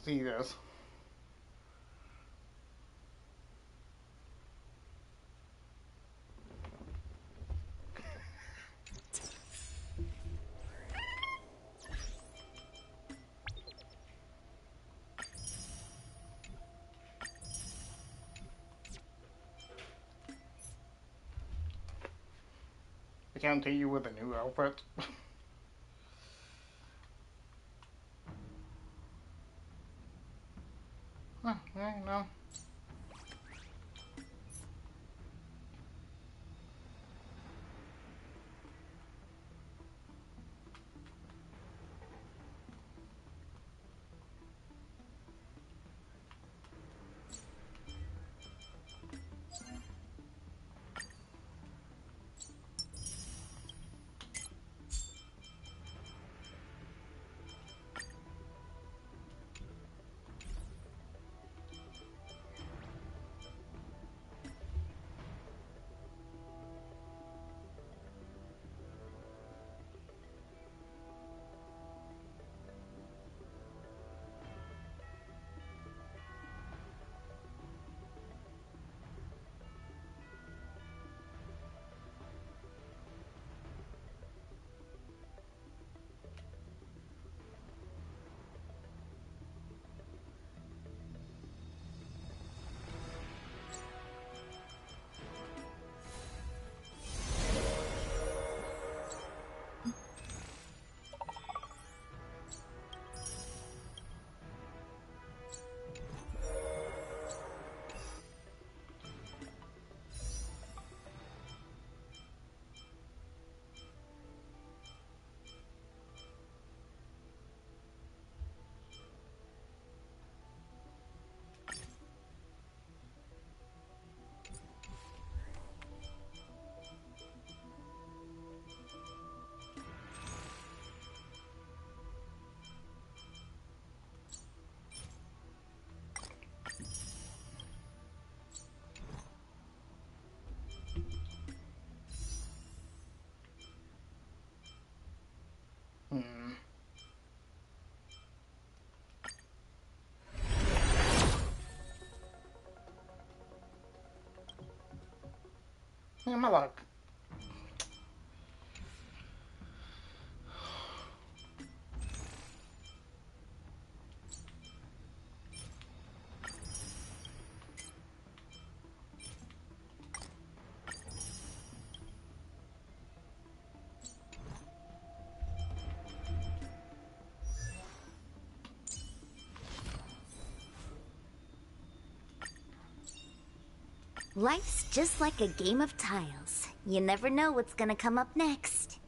see this. I can't tell you with a new outfit. Huh, no. Hmm. Yeah, my luck. Life's just like a game of tiles. You never know what's gonna come up next.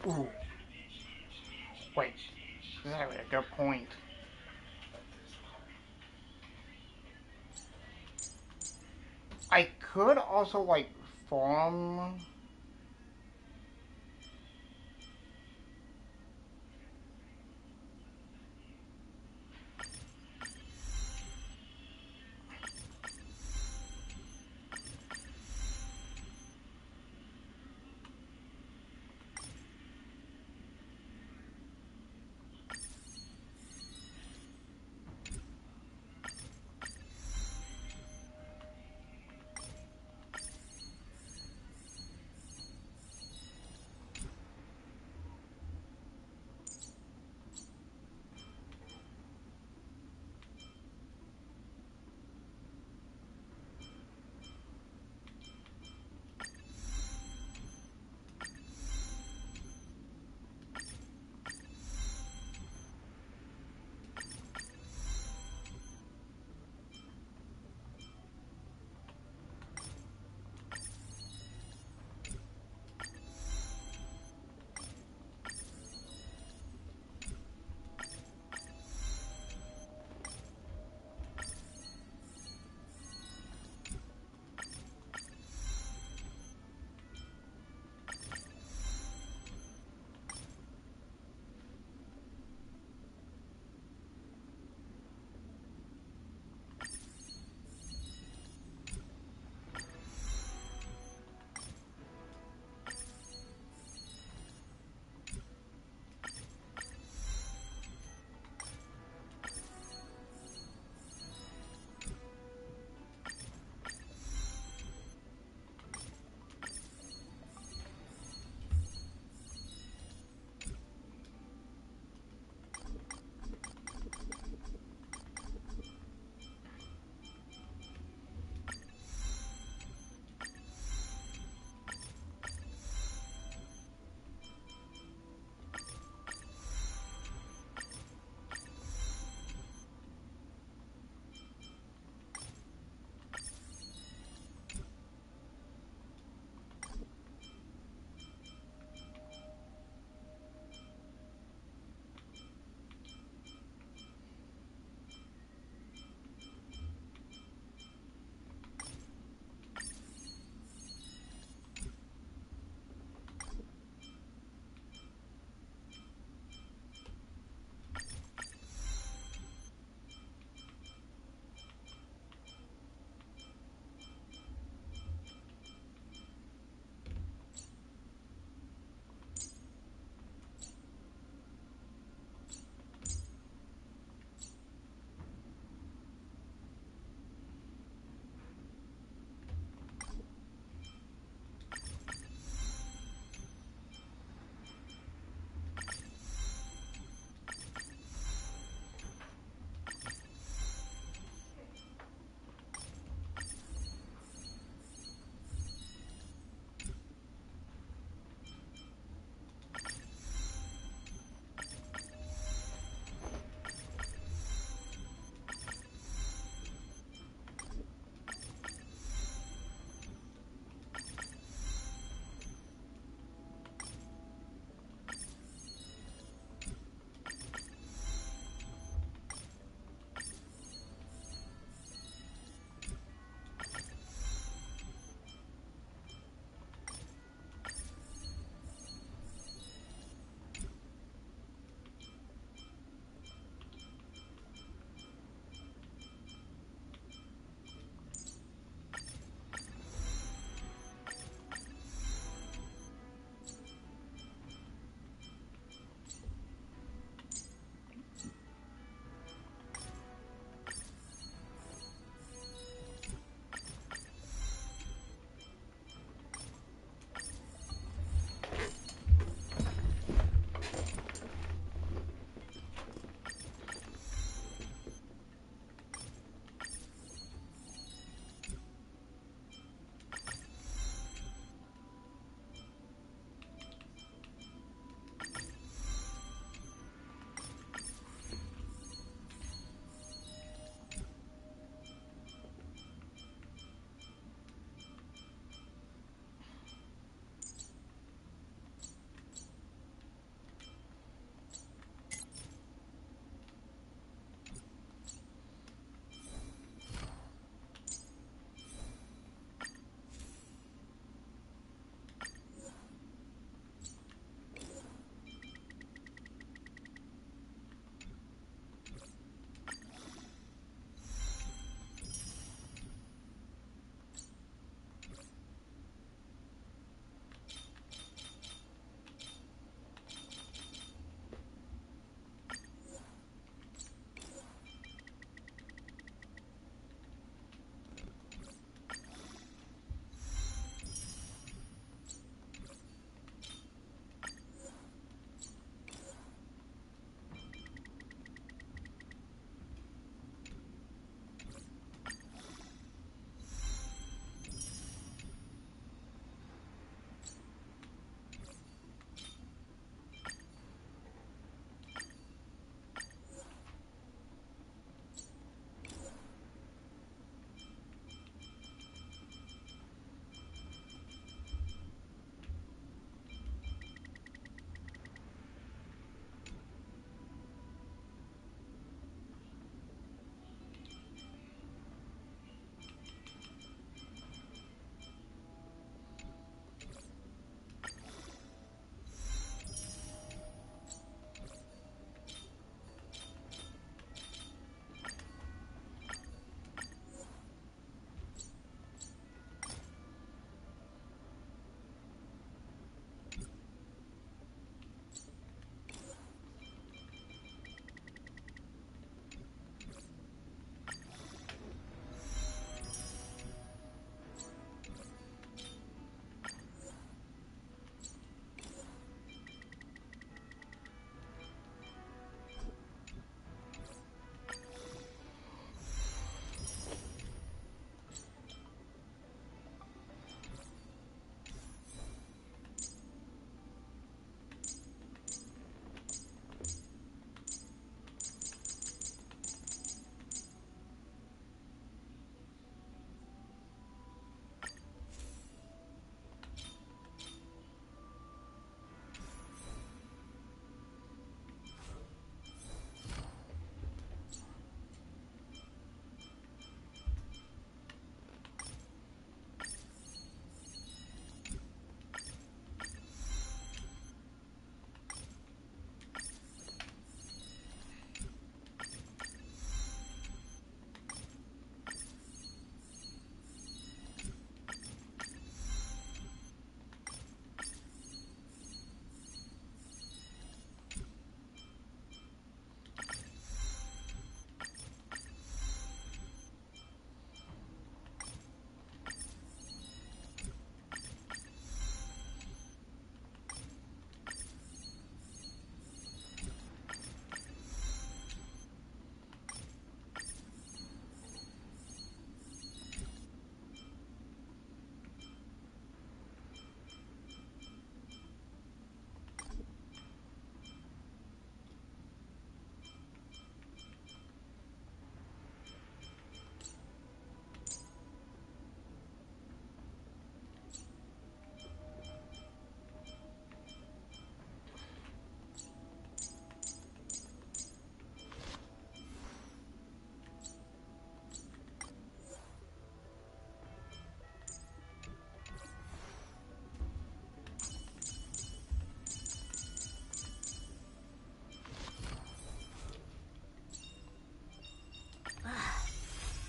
Ooh. Wait, this is actually a good point. I could also, like, farm...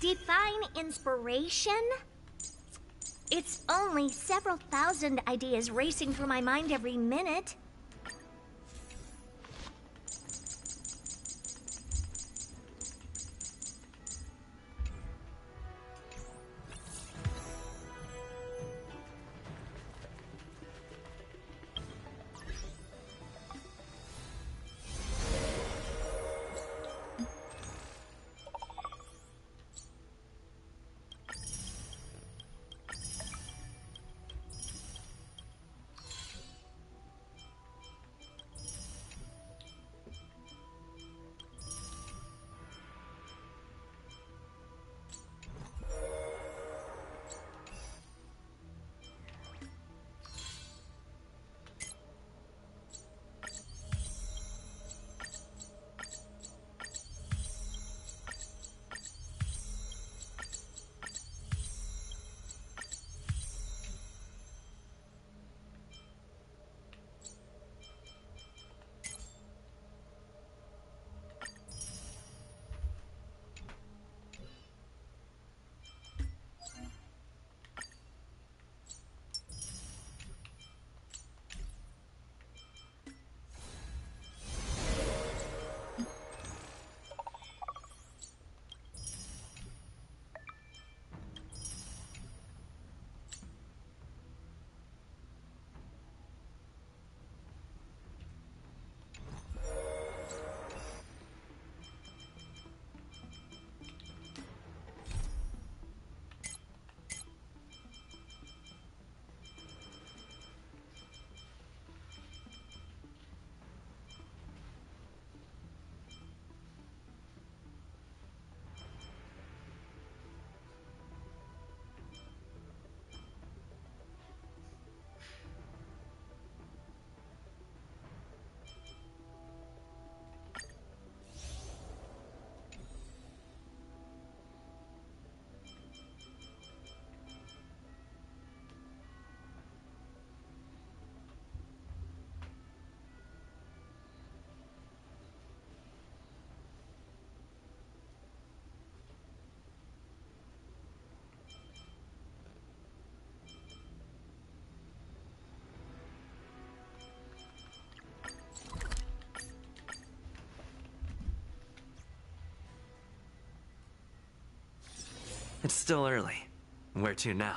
Define inspiration? It's only several thousand ideas racing through my mind every minute. It's still early. Where to now?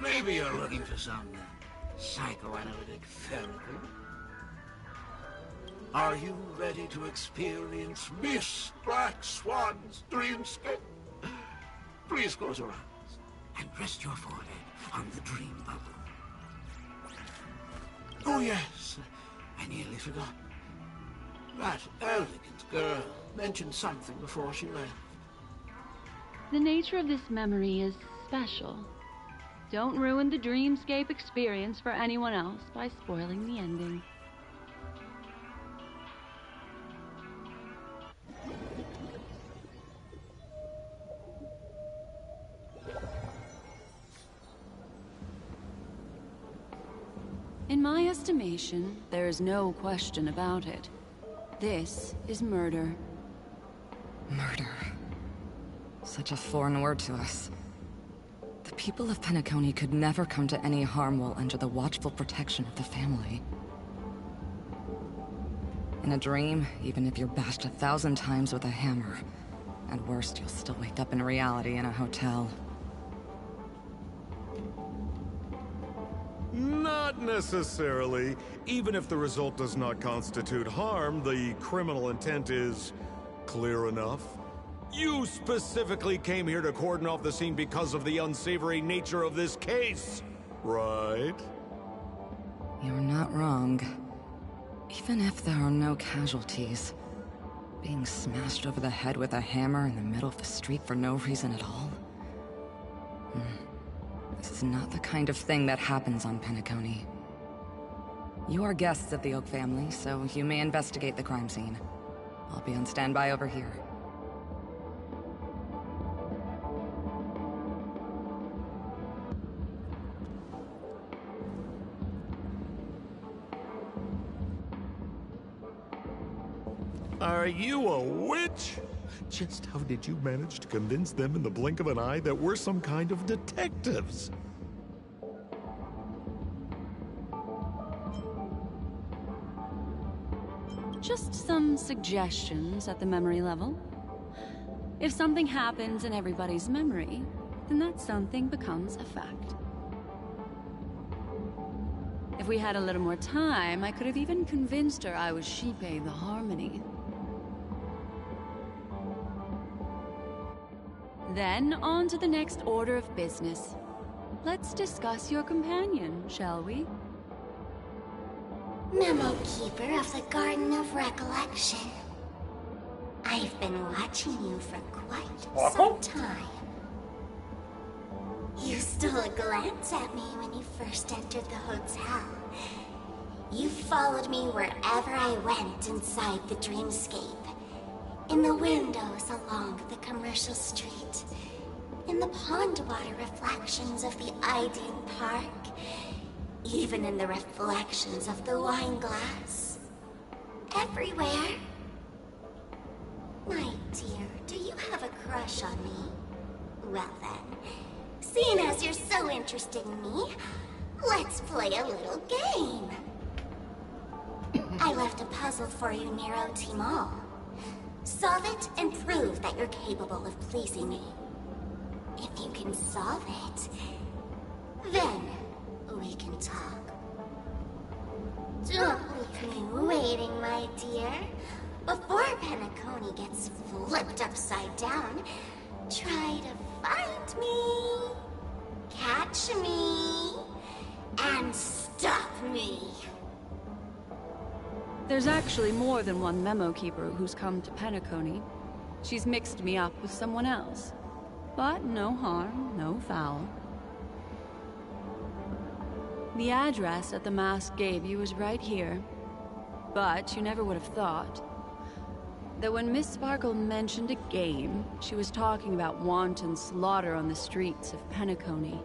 Maybe you're looking for some psychoanalytic therapy. Are you ready to experience Miss Black Swan's dreamscape? Please close your eyes and rest your forehead on the dream bubble. Oh yes, I nearly forgot. That elegant girl mentioned something before she left. The nature of this memory is special. Don't ruin the dreamscape experience for anyone else by spoiling the ending. In my estimation, there is no question about it. This is murder. Murder. Such a foreign word to us. The people of Penacony could never come to any harm while under the watchful protection of the family. In a dream, even if you're bashed 1,000 times with a hammer, at worst, you'll still wake up in reality in a hotel. Not necessarily. Even if the result does not constitute harm, the criminal intent is clear enough. You specifically came here to cordon off the scene because of the unsavory nature of this case, right? You're not wrong. Even if there are no casualties, being smashed over the head with a hammer in the middle of the street for no reason at all? This is not the kind of thing that happens on Penacony. You are guests of the Oak family, so you may investigate the crime scene. I'll be on standby over here. Are you a witch? Just how did you manage to convince them in the blink of an eye that we're some kind of detectives? Just some suggestions at the memory level. If something happens in everybody's memory, then that something becomes a fact. If we had a little more time, I could have even convinced her I was Shipe the Harmony. Then, on to the next order of business. Let's discuss your companion, shall we? Memo Keeper of the Garden of Recollection. I've been watching you for quite some time. You stole a glance at me when you first entered the hotel. You followed me wherever I went inside the dreamscape. In the windows along the commercial street. In the pond water reflections of the Ideen Park. Even in the reflections of the wine glass. Everywhere. My dear, do you have a crush on me? Well then, seeing as you're so interested in me, let's play a little game. I left a puzzle for you, Nero Timal. Solve it and prove that you're capable of pleasing me. If you can solve it, then we can talk. Don't leave me waiting, my dear. Before Penacony gets flipped upside down, try to find me, catch me, and stop me. There's actually more than one Memo Keeper who's come to Penacony. She's mixed me up with someone else. But no harm, no foul. The address that the mask gave you is right here. But you never would have thought that when Miss Sparkle mentioned a game, she was talking about wanton slaughter on the streets of Penacony.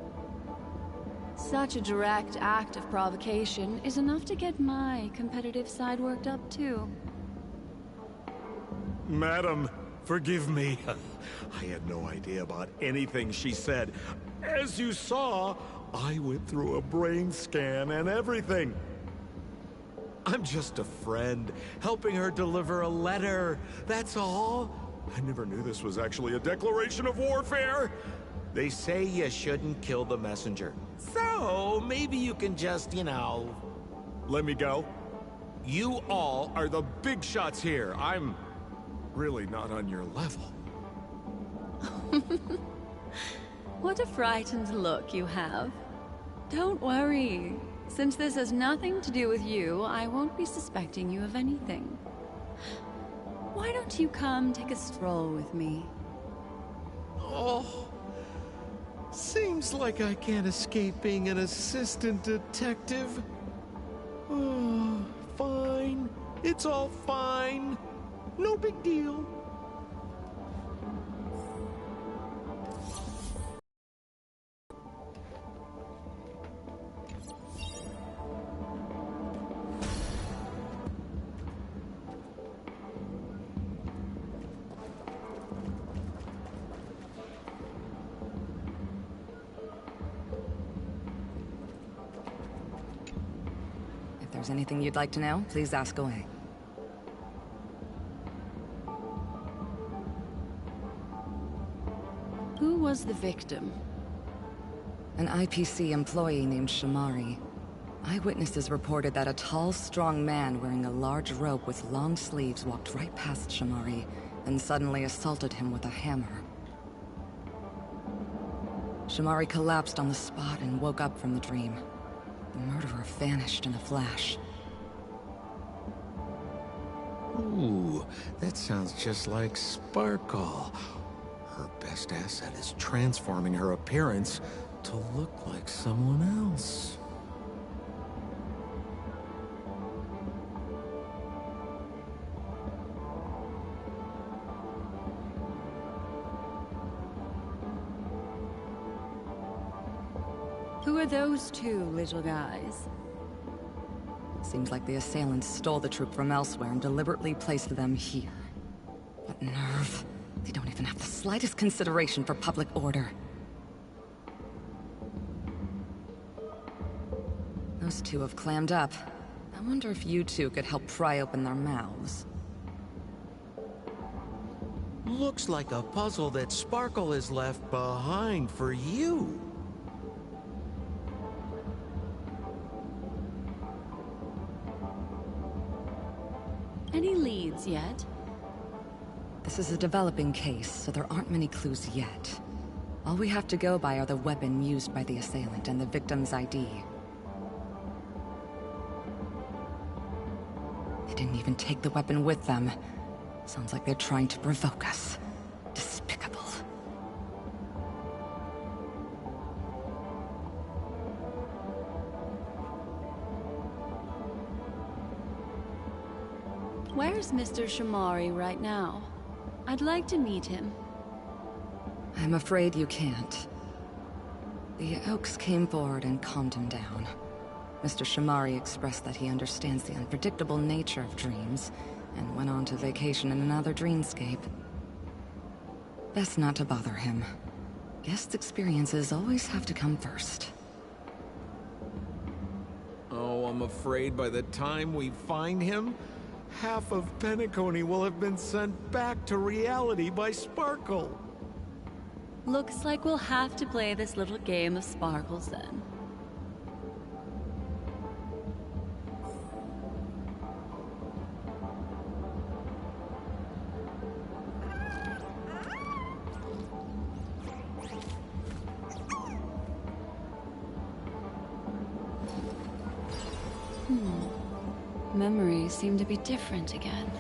Such a direct act of provocation is enough to get my competitive side worked up too. Madam, forgive me. I had no idea about anything she said. As you saw, I went through a brain scan and everything. I'm just a friend, helping her deliver a letter, that's all. I never knew this was actually a declaration of warfare. They say you shouldn't kill the messenger. So, maybe you can just, let me go. You all are the big shots here. I'm really not on your level. What a frightened look you have. Don't worry. Since this has nothing to do with you, I won't be suspecting you of anything. Why don't you come take a stroll with me? Oh, seems like I can't escape being an assistant detective. Oh, fine. It's all fine. No big deal. If there's anything you'd like to know, please ask away. Who was the victim? An IPC employee named Shamari. Eyewitnesses reported that a tall, strong man wearing a large robe with long sleeves walked right past Shamari and suddenly assaulted him with a hammer. Shamari collapsed on the spot and woke up from the dream. The murderer vanished in a flash. Ooh, that sounds just like Sparkle. Her best asset is transforming her appearance to look like someone else. Who are those two little guys? Seems like the assailants stole the troop from elsewhere and deliberately placed them here. What nerve. They don't even have the slightest consideration for public order. Those two have clammed up. I wonder if you two could help pry open their mouths. Looks like a puzzle that Sparkle has left behind for you. Any leads yet? This is a developing case, so there aren't many clues yet. All we have to go by are the weapon used by the assailant and the victim's ID. They didn't even take the weapon with them. Sounds like they're trying to provoke us. Despicable. Where's Mr. Shamari right now? I'd like to meet him. I'm afraid you can't. The Oaks came forward and calmed him down. Mr. Shamari expressed that he understands the unpredictable nature of dreams, and went on to vacation in another dreamscape. Best not to bother him. Guest experiences always have to come first. Oh, I'm afraid by the time we find him, half of Penacony will have been sent back to reality by Sparkle. Looks like we'll have to play this little game of sparkles then. Memories seem to be different again.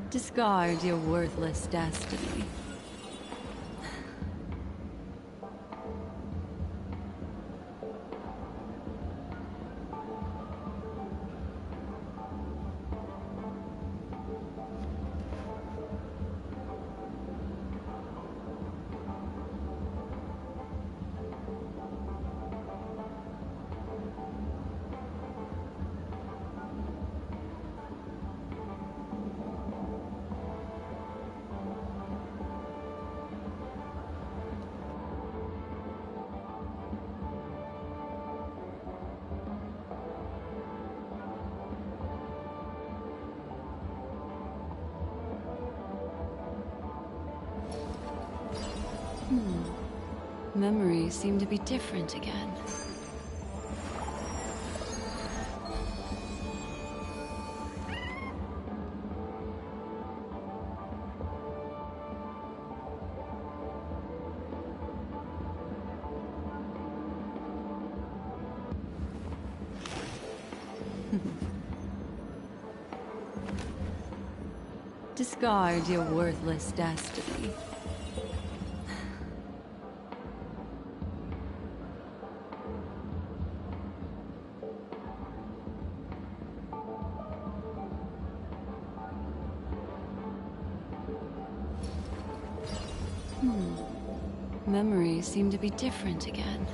Discard your worthless destiny. Memories seem to be different again. Discard your worthless destiny. Memories seem to be different again.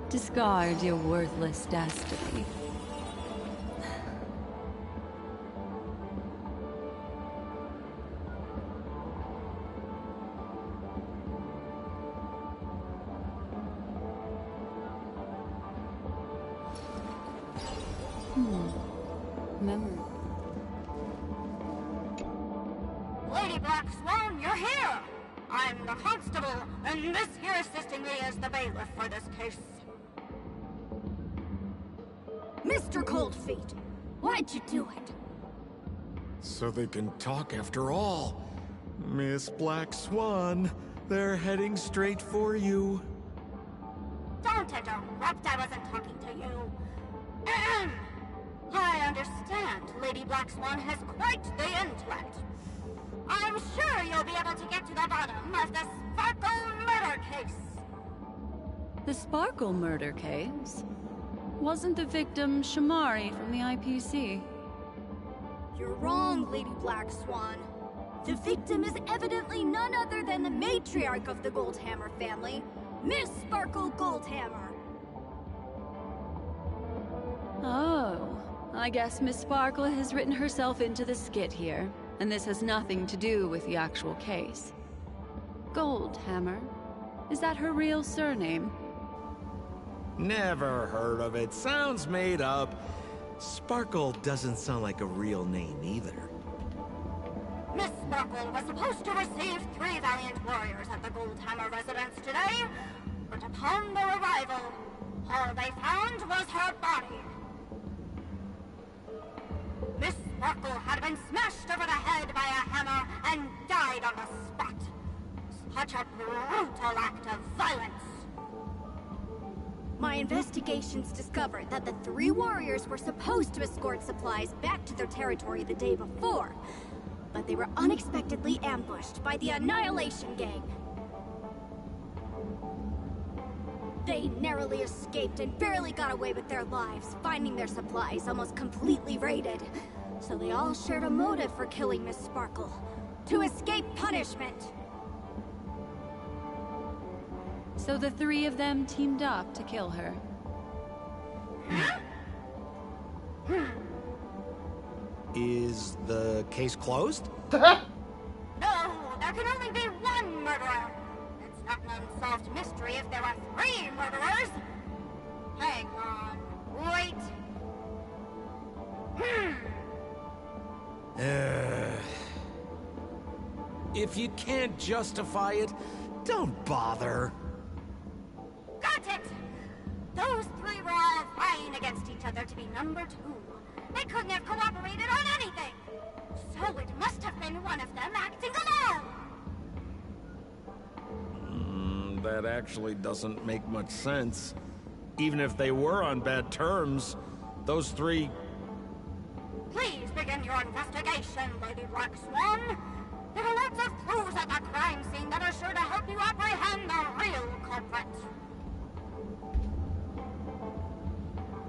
Discard your worthless destiny. memory. Lady Black Swan, you're here! I'm the constable, and this here assisting me is the bailiff for this case. Mr. Coldfeet, why'd you do it? So they can talk after all. Miss Black Swan, they're heading straight for you. Don't interrupt, I wasn't talking to you. Ahem. I understand Lady Black Swan has quite the intellect. I'm sure you'll be able to get to the bottom of the Sparkle murder case. The Sparkle murder case? Wasn't the victim Shamari from the IPC? You're wrong, Lady Black Swan. The victim is evidently none other than the matriarch of the Goldhammer family, Miss Sparkle Goldhammer. Oh, I guess Miss Sparkle has written herself into the skit here, and this has nothing to do with the actual case. Goldhammer? Is that her real surname? Never heard of it. Sounds made up. Sparkle doesn't sound like a real name either. Miss Sparkle was supposed to receive 3 valiant warriors at the Goldhammer residence today, but upon their arrival, all they found was her body. Miss Sparkle had been smashed over the head by a hammer and died on the spot. Such a brutal act of violence. My investigations discovered that the 3 warriors were supposed to escort supplies back to their territory the day before, but they were unexpectedly ambushed by the Annihilation Gang. They narrowly escaped and barely got away with their lives, finding their supplies almost completely raided. So they all shared a motive for killing Miss Sparkle: to escape punishment. So the 3 of them teamed up to kill her. Is the case closed? No, there can only be one murderer. It's not an unsolved mystery if there are 3 murderers. Hang on, wait. If you can't justify it, don't bother. Got it! Those 3 were all vying against each other to be number 2. They couldn't have cooperated on anything. So it must have been one of them acting alone. That actually doesn't make much sense. Even if they were on bad terms, those 3... Please begin your investigation, Lady Black Swan. There are lots of clues at the crime scene that are sure to help you apprehend the real culprit.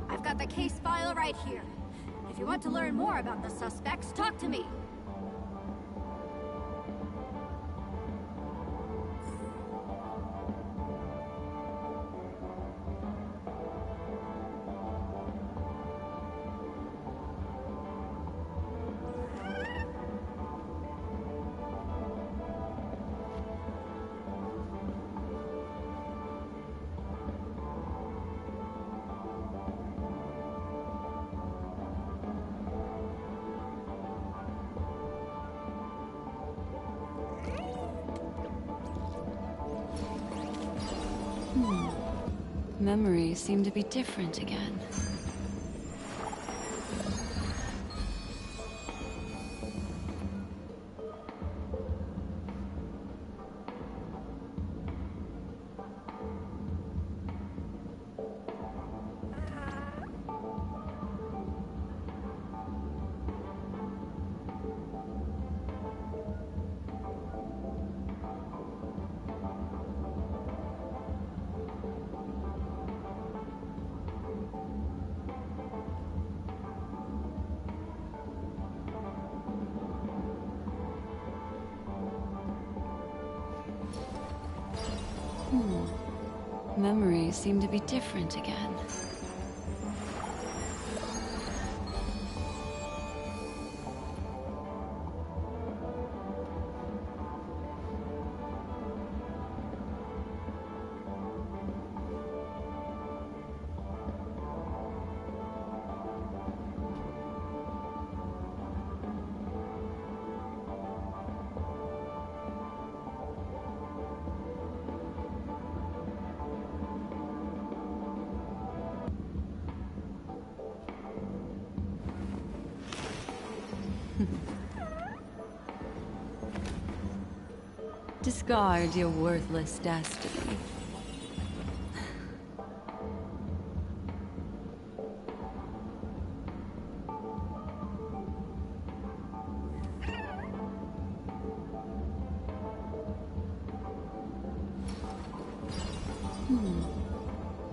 I've got the case file right here. If you want to learn more about the suspects, talk to me. Memories seem to be different again. Memories seem to be different again. Discard your worthless destiny.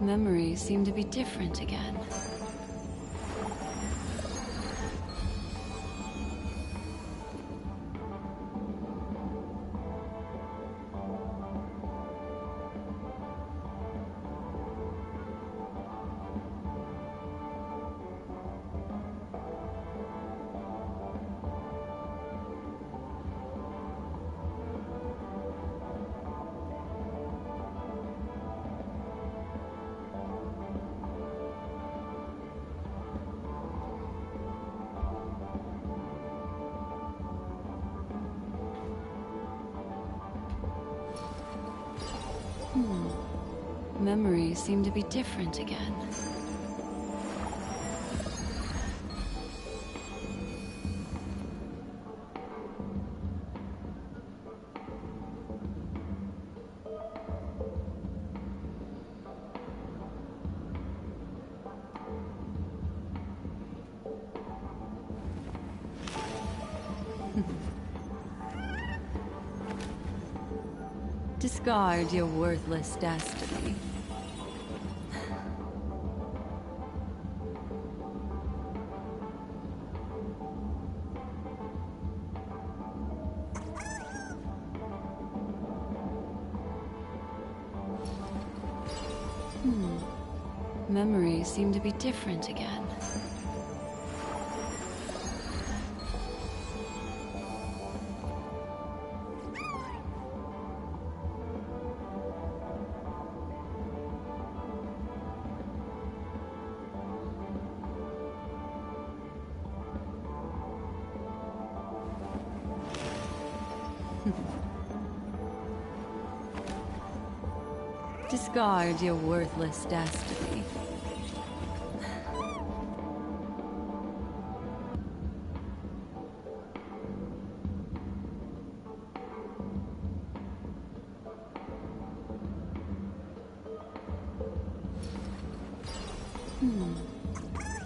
Memories seem to be different again. Memories seem to be different again. Discard your worthless destiny. Memories seem to be different again. Discard your worthless destiny.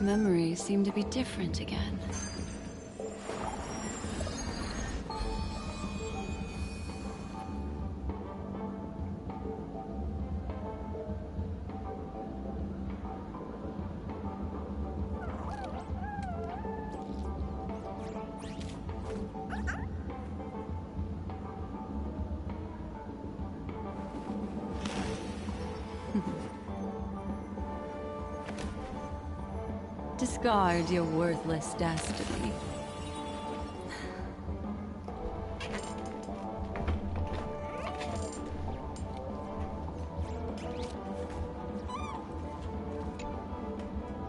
Memories seem to be different again. Discard your worthless destiny.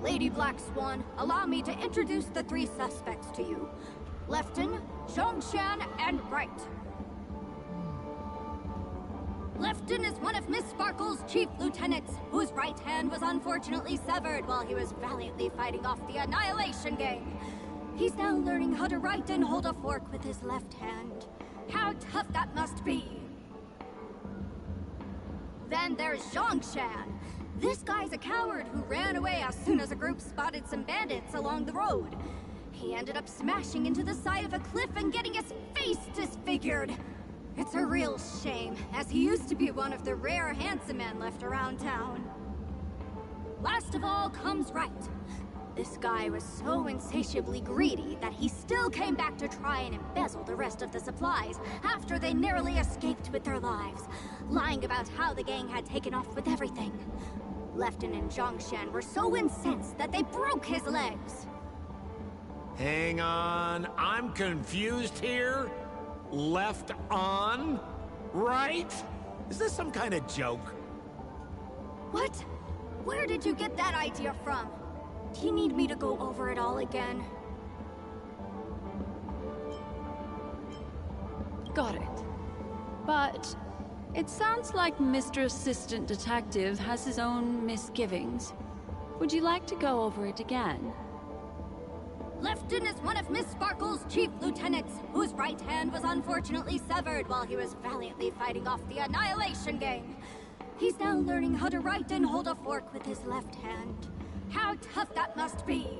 Lady Black Swan, allow me to introduce the three suspects to you. Lefton, Zhongshan, and Wright. Lefton is one of Miss Sparkle's chief lieutenants, whose right hand was unfortunately severed while he was valiantly fighting off the Annihilation Gang. He's now learning how to write and hold a fork with his left hand. How tough that must be! Then there's Zhongshan. This guy's a coward who ran away as soon as a group spotted some bandits along the road. He ended up smashing into the side of a cliff and getting his face disfigured. It's a real shame, as he used to be one of the rare handsome men left around town. Last of all comes Wright. This guy was so insatiably greedy that he still came back to try and embezzle the rest of the supplies after they narrowly escaped with their lives, lying about how the gang had taken off with everything. Lefton and Zhongshan were so incensed that they broke his legs. Hang on, I'm confused here. Left on? Right? Is this some kind of joke? What? Where did you get that idea from? Do you need me to go over it all again? Got it. But it sounds like Mr. Assistant Detective has his own misgivings. Would you like to go over it again? Lefton is one of Miss Sparkle's chief lieutenants, whose right hand was unfortunately severed while he was valiantly fighting off the Annihilation Gang. He's now learning how to write and hold a fork with his left hand. How tough that must be!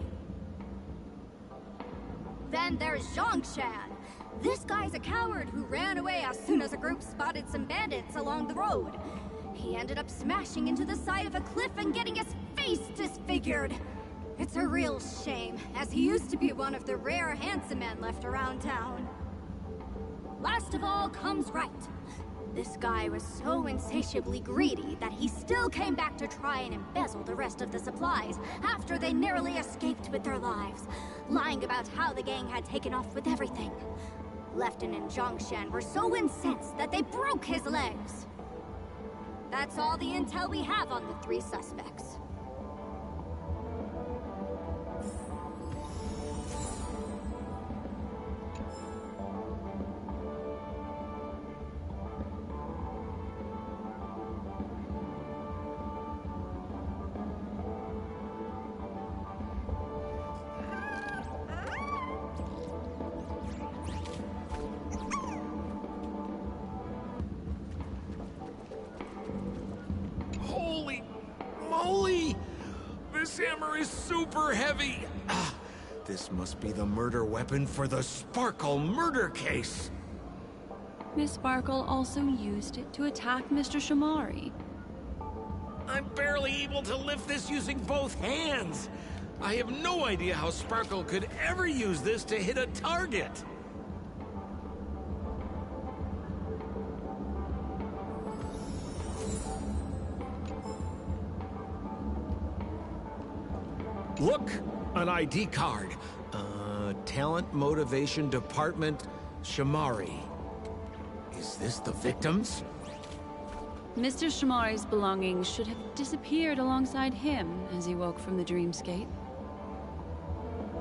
Then there's Zhongshan. This guy's a coward who ran away as soon as a group spotted some bandits along the road. He ended up smashing into the side of a cliff and getting his face disfigured. It's a real shame, as he used to be one of the rare handsome men left around town. Last of all comes Right. This guy was so insatiably greedy that he still came back to try and embezzle the rest of the supplies after they narrowly escaped with their lives, lying about how the gang had taken off with everything. Lefton and Zhongshan were so incensed that they broke his legs. That's all the intel we have on the three suspects. Holy moly! This hammer is super heavy! This must be the murder weapon for the Sparkle murder case! Miss Sparkle also used it to attack Mr. Shamari. I'm barely able to lift this using both hands! I have no idea how Sparkle could ever use this to hit a target! Look! An ID card. Talent Motivation Department, Shamari. Is this the victims? Mr. Shamari's belongings should have disappeared alongside him as he woke from the dreamscape.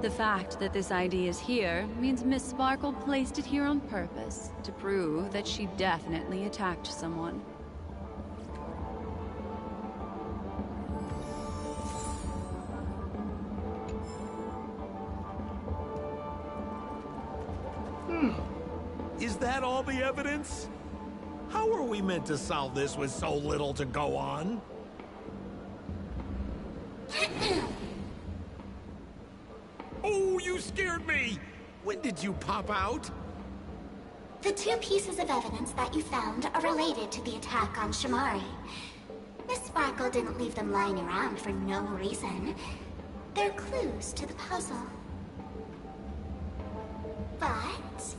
The fact that this ID is here means Miss Sparkle placed it here on purpose to prove that she definitely attacked someone. Is that all the evidence? How are we meant to solve this with so little to go on? Oh, you scared me! When did you pop out? The two pieces of evidence that you found are related to the attack on Shamari. Miss Sparkle didn't leave them lying around for no reason. They're clues to the puzzle. But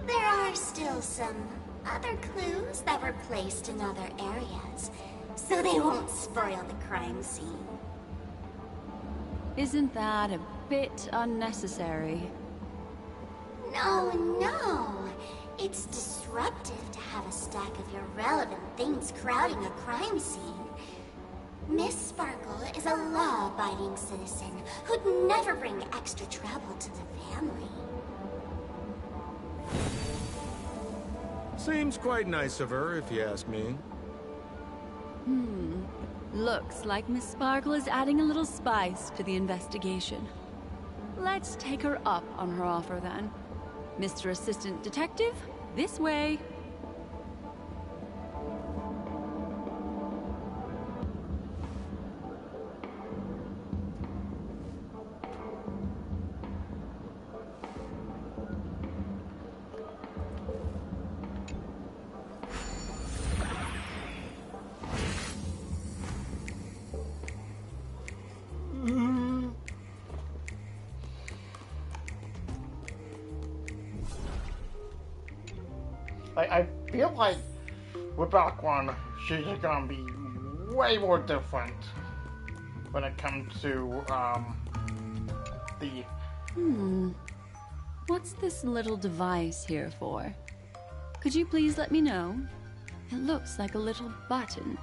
there are still some other clues that were placed in other areas, so they won't spoil the crime scene. Isn't that a bit unnecessary? No. It's disruptive to have a stack of irrelevant things crowding a crime scene. Miss Sparkle is a law-abiding citizen who'd never bring extra trouble to the family. Seems quite nice of her, if you ask me. Looks like Miss Sparkle is adding a little spice to the investigation. Let's take her up on her offer then. Mr. Assistant Detective, this way. I feel like with Black One, she's gonna be way more different when it comes to the. What's this little device here for? Could you please let me know? It looks like a little button.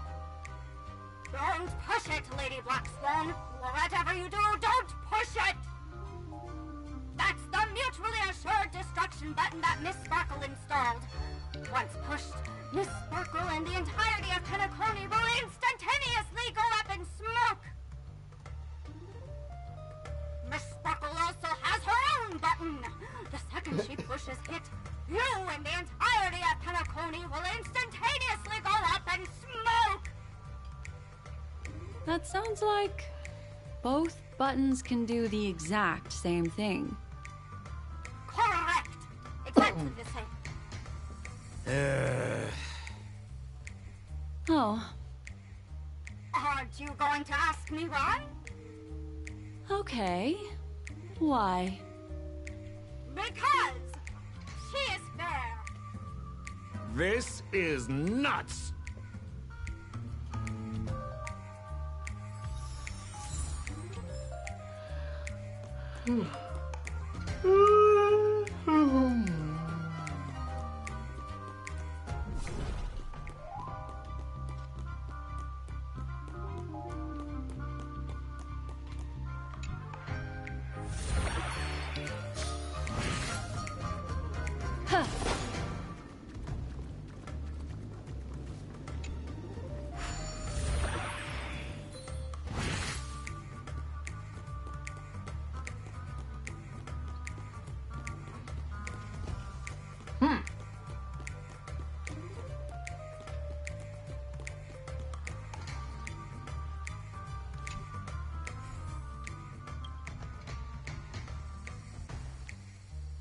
Don't push it, Lady Black Swan. Whatever you do, don't push it! That's the mutually assured destruction button that Miss Sparkle installed. Once pushed, Miss Sparkle and the entirety of Penacony will instantaneously go up in smoke. Miss Sparkle also has you and the entirety of Penacony will instantaneously go up in smoke! That sounds like both buttons can do the exact same thing. Correct! Exactly the same. Oh, Aren't you going to ask me why? okay. Why? Because she is fair. This is nuts! Huh.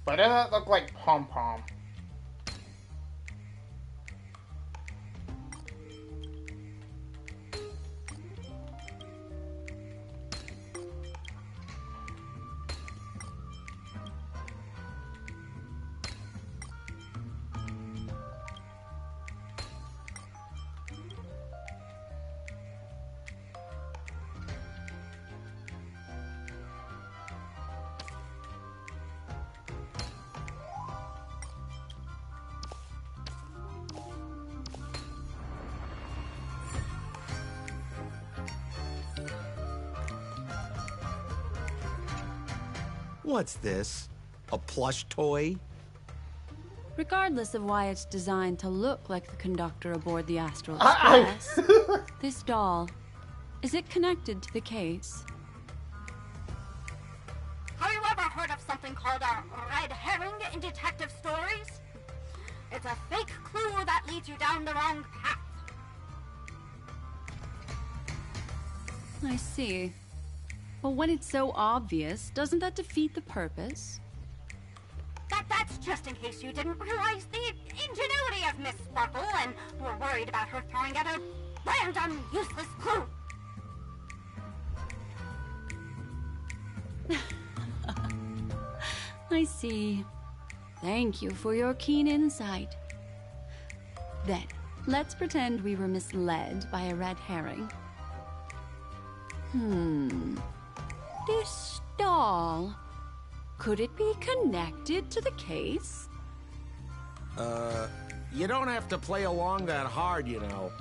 But doesn't that look like Pom Pom? What's this? A plush toy? Regardless of why it's designed to look like the conductor aboard the Astral I- Express, this doll, is it connected to the case? Have you ever heard of something called a red herring in detective stories? It's a fake clue that leads you down the wrong path. I see. But when it's so obvious, doesn't that defeat the purpose? That's just in case you didn't realize the ingenuity of Miss Sparkle and were worried about her throwing out a random, useless clue. I see. Thank you for your keen insight. Then, let's pretend we were misled by a red herring. This doll, could it be connected to the case? You don't have to play along that hard, you know.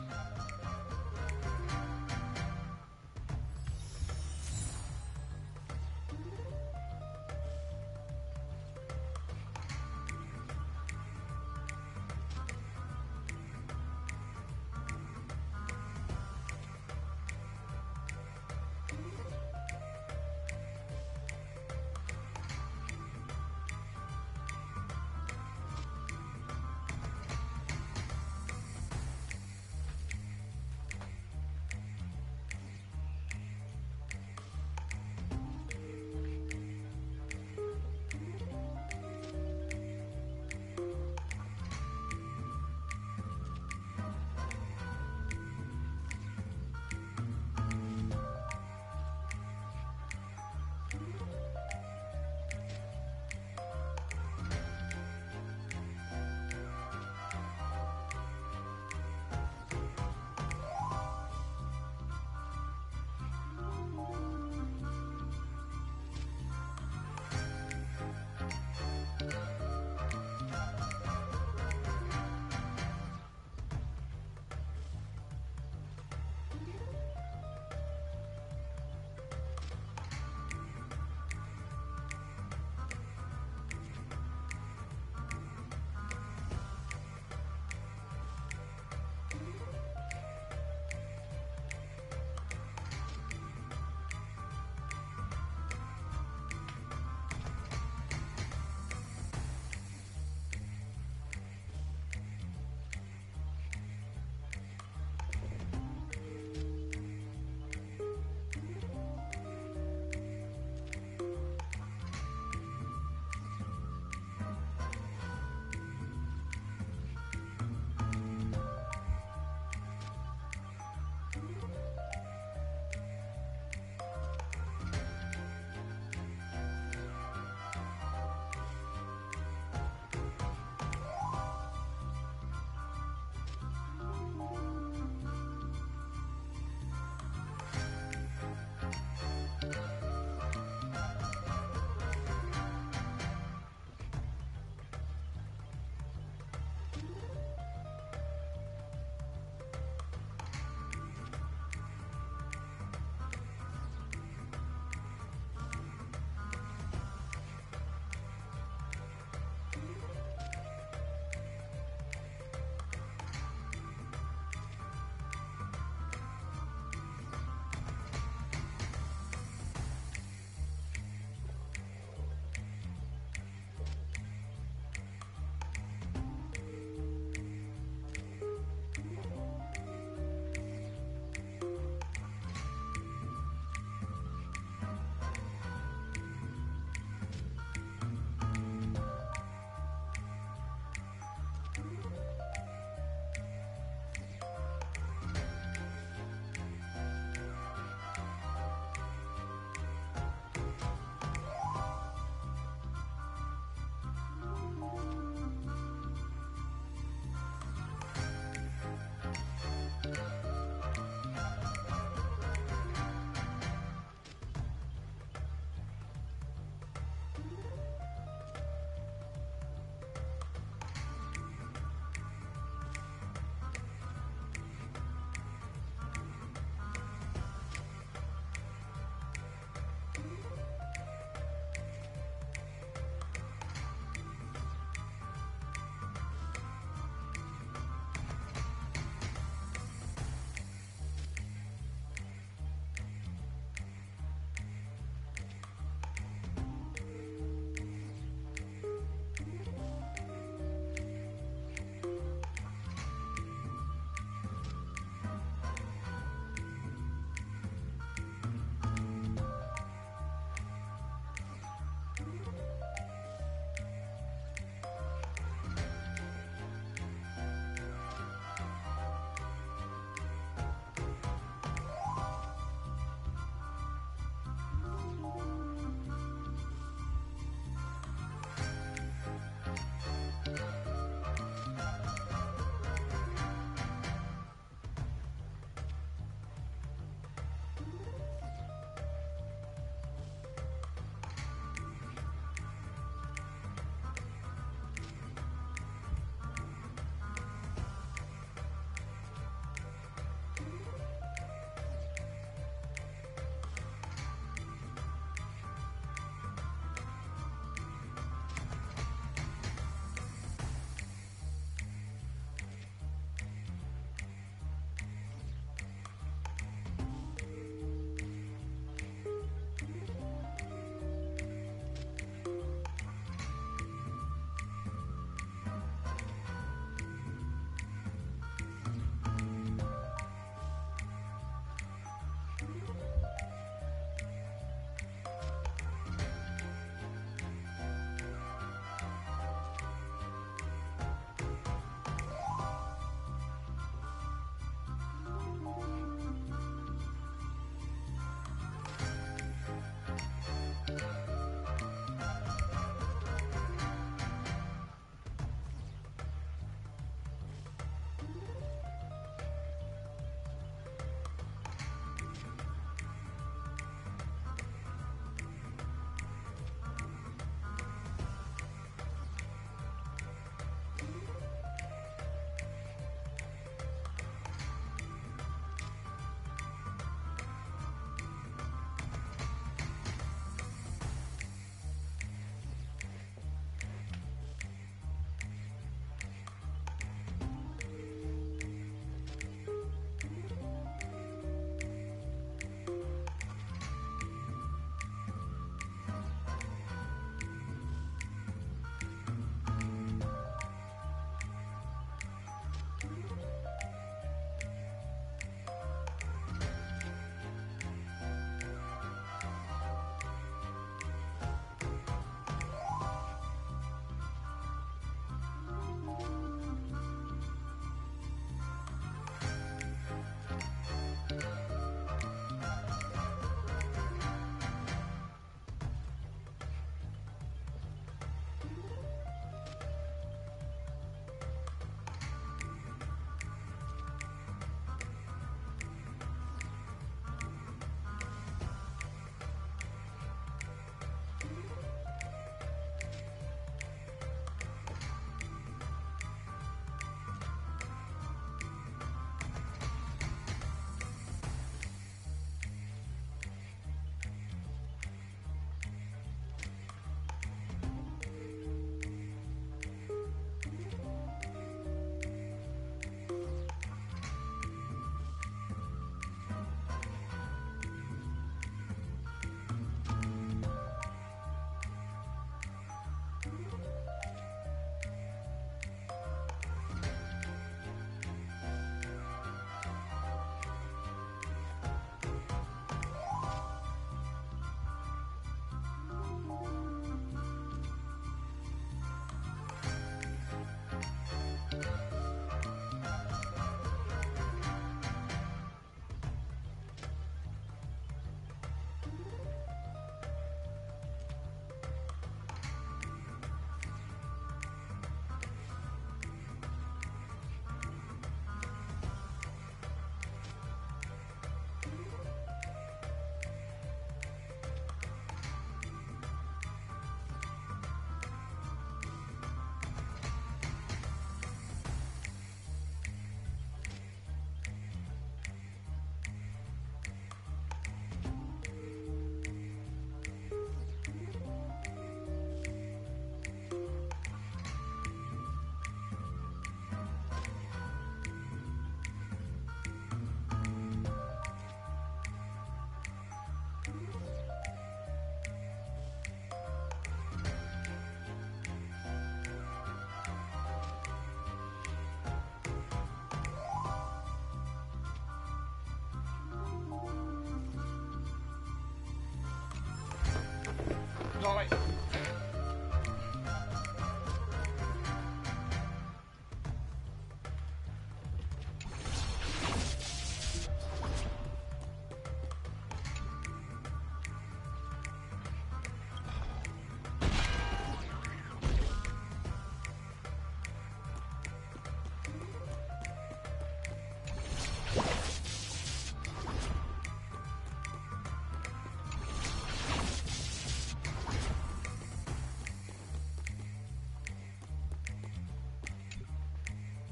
Golly.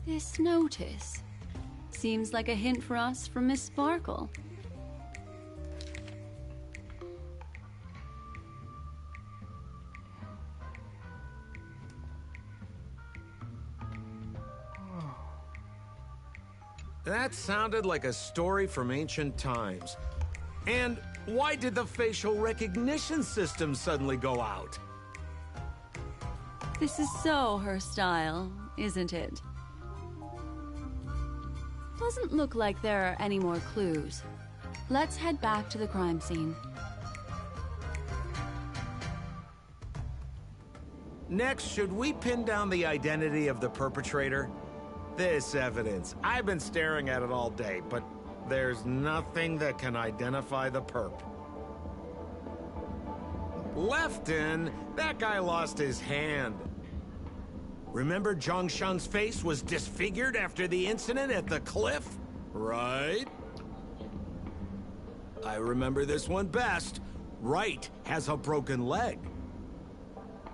This notice seems like a hint for us from Miss Sparkle. That sounded like a story from ancient times. And why did the facial recognition system suddenly go out? This is so her style, isn't it? Doesn't look like there are any more clues. Let's head back to the crime scene. Next, should we pin down the identity of the perpetrator? This evidence, I've been staring at it all day, but there's nothing that can identify the perp. Lefton, that guy lost his hand. Remember Zhongshan's face was disfigured after the incident at the cliff? Right? I remember this one best. Right has a broken leg.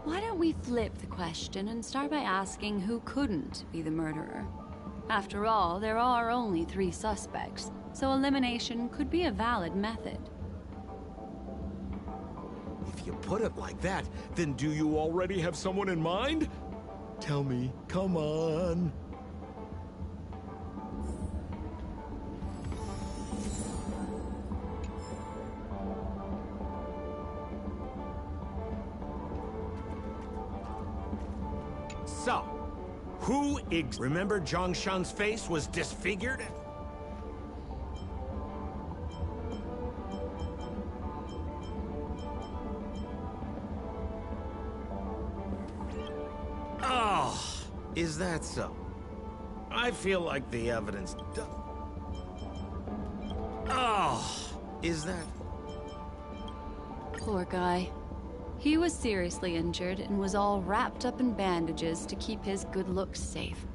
Why don't we flip the question and start by asking who couldn't be the murderer? After all, there are only 3 suspects, so elimination could be a valid method. If you put it like that, then do you already have someone in mind? Tell me, come on. So, remember Zhongshan's face was disfigured? Oh, is that so? I feel like the evidence Oh, is that... Poor guy. He was seriously injured and was all wrapped up in bandages to keep his good looks safe.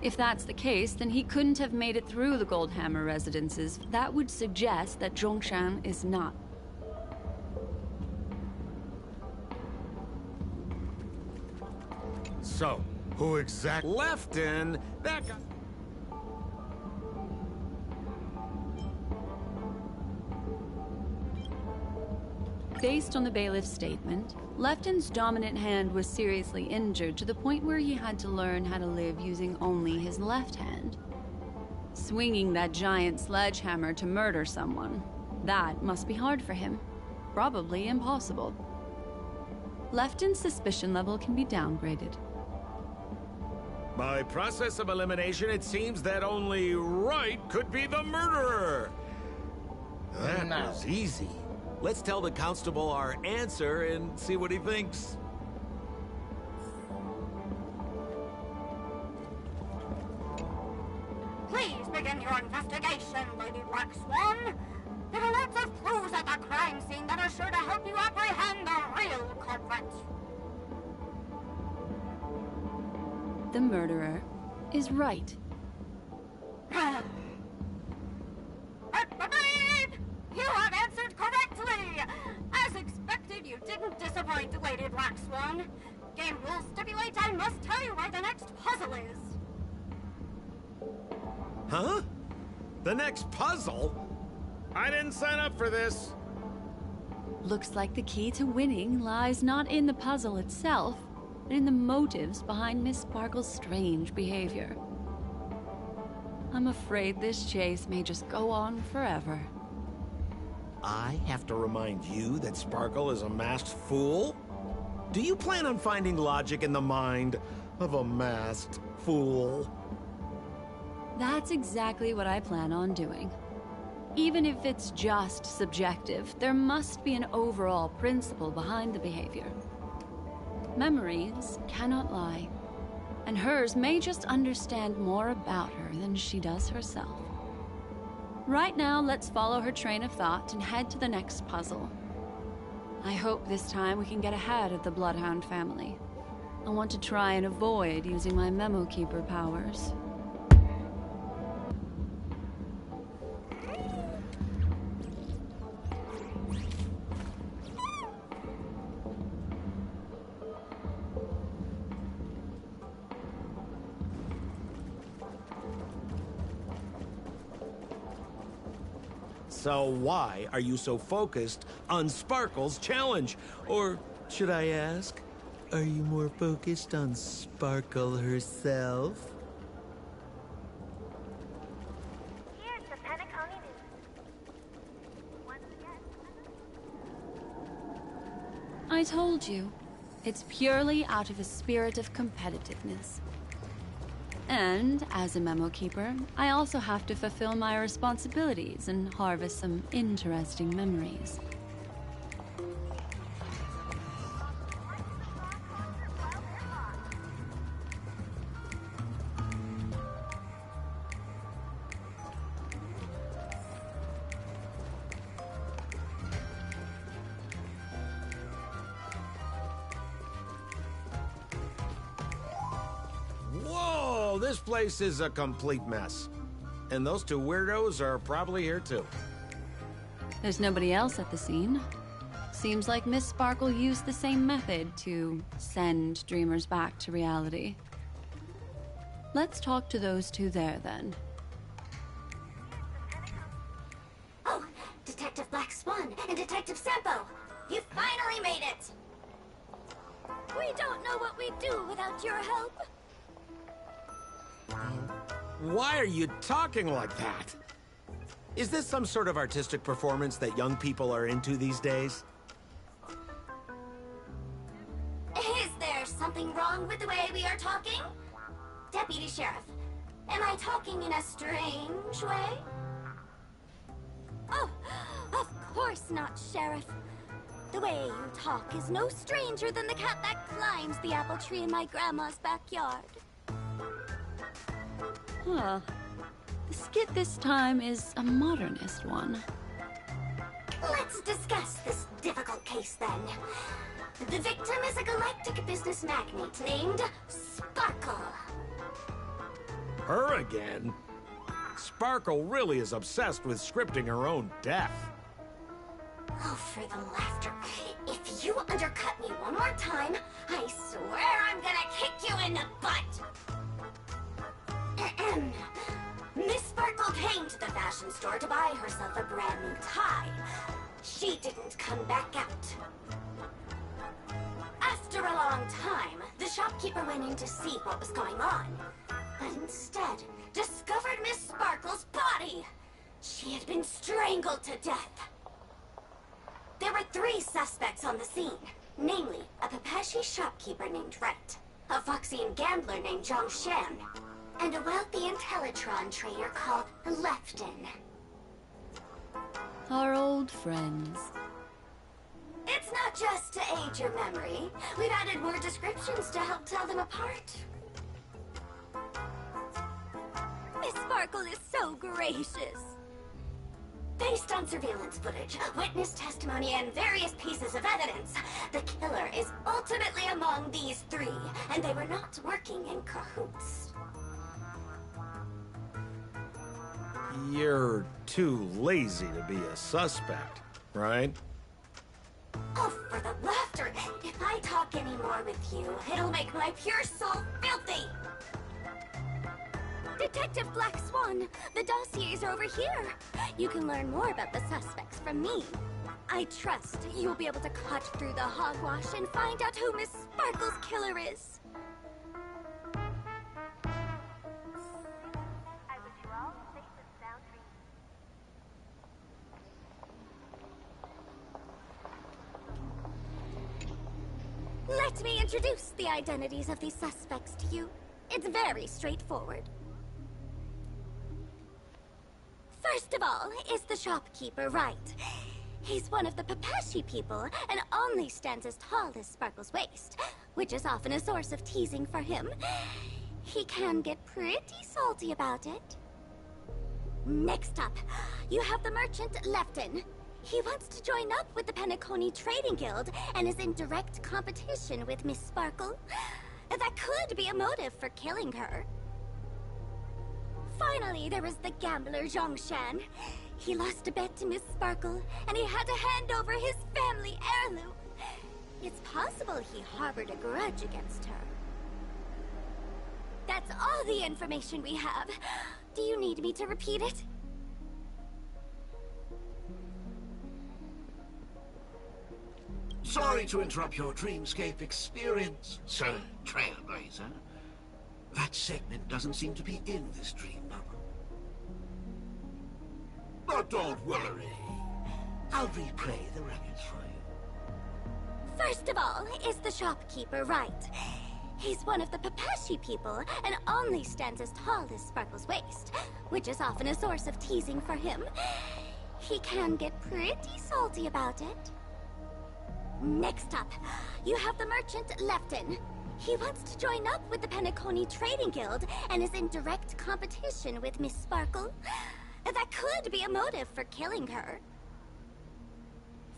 If that's the case, then he couldn't have made it through the Goldhammer residences. That would suggest that Zhongshan is not. So, who exactly... Lefton, that guy... Based on the bailiff's statement, Lefton's dominant hand was seriously injured to the point where he had to learn how to live using only his left hand. Swinging that giant sledgehammer to murder someone, that must be hard for him. Probably impossible. Lefton's suspicion level can be downgraded. By process of elimination, it seems that only Wright could be the murderer. That was easy. Let's tell the constable our answer and see what he thinks. Please begin your investigation, Lady Black Swan. There are lots of clues at the crime scene that are sure to help you apprehend the real culprit. The murderer is Wright. You have answered correctly! As expected, you didn't disappoint, Lady Black Swan. Game rules stipulate I must tell you where the next puzzle is. Huh? The next puzzle? I didn't sign up for this. Looks like the key to winning lies not in the puzzle itself, but in the motives behind Miss Sparkle's strange behavior. I'm afraid this chase may just go on forever. I have to remind you that Sparkle is a masked fool? Do you plan on finding logic in the mind of a masked fool? That's exactly what I plan on doing. even if it's just subjective, there must be an overall principle behind the behavior. Memories cannot lie, and hers may just understand more about her than she does herself. Right now, let's follow her train of thought and head to the next puzzle. I hope this time we can get ahead of the Bloodhound family. I want to try and avoid using my Memo Keeper powers. So why are you so focused on Sparkle's challenge? Or should I ask, are you more focused on Sparkle herself? Here's the Penacony News. Once again. I told you, it's purely out of a spirit of competitiveness. And, as a Memo Keeper, I also have to fulfill my responsibilities and harvest some interesting memories. Whoa, this place is a complete mess. And those two weirdos are probably here too. There's nobody else at the scene. Seems like Miss Sparkle used the same method to send dreamers back to reality. Let's talk to those two there, then. Oh, Detective Black Swan and Detective Sampo! You finally made it! We don't know what we'd do without your help. Why are you talking like that? Is this some sort of artistic performance that young people are into these days? Is there something wrong with the way we are talking? Deputy Sheriff, am I talking in a strange way? Oh, of course not, Sheriff. The way you talk is no stranger than the cat that climbs the apple tree in my grandma's backyard. Huh. The skit this time is a modernist one. Let's discuss this difficult case then. The victim is a galactic business magnate named Sparkle. Her again? Sparkle really is obsessed with scripting her own death. Oh, for the laughter. If you undercut me one more time, I swear I'm gonna kick you in the butt! Miss Sparkle came to the fashion store to buy herself a brand new tie. She didn't come back out. After a long time, the shopkeeper went in to see what was going on, but instead discovered Miss Sparkle's body. She had been strangled to death. There were 3 suspects on the scene, namely a Pepeshi shopkeeper named Wright, a Foxian gambler named Zhang Shan, and a wealthy Intellitron trader called Lefton. Our old friends. It's not just to aid your memory. We've added more descriptions to help tell them apart. Miss Sparkle is so gracious. Based on surveillance footage, witness testimony, and various pieces of evidence, the killer is ultimately among these 3, and they were not working in cahoots. You're too lazy to be a suspect, right? Oh, for the laughter! If I talk any more with you, it'll make my pure soul filthy! Detective Black Swan, the dossiers are over here. You can learn more about the suspects from me. I trust you'll be able to cut through the hogwash and find out who Miss Sparkle's killer is. I wish you all safe and sound dreams. Let me introduce the identities of these suspects to you. It's very straightforward. First of all, is the shopkeeper right? He's one of the Papashi people and only stands as tall as Sparkle's waist, which is often a source of teasing for him. He can get pretty salty about it. Next up, you have the merchant Lefton. He wants to join up with the Penacony Trading Guild and is in direct competition with Miss Sparkle. That could be a motive for killing her. Finally, there is the gambler Zhongshan. He lost a bet to Miss Sparkle, and he had to hand over his family heirloom. It's possible he harbored a grudge against her. That's all the information we have. Do you need me to repeat it? Sorry to interrupt your dreamscape experience, Sir Trailblazer. That segment doesn't seem to be in this dream bubble. But don't worry. I'll replay the records for you. First of all, is the shopkeeper right? He's one of the Papashi people and only stands as tall as Sparkle's waist, which is often a source of teasing for him. He can get pretty salty about it. Next up, you have the merchant Lefton. He wants to join up with the Penacony Trading Guild and is in direct competition with Miss Sparkle. That could be a motive for killing her.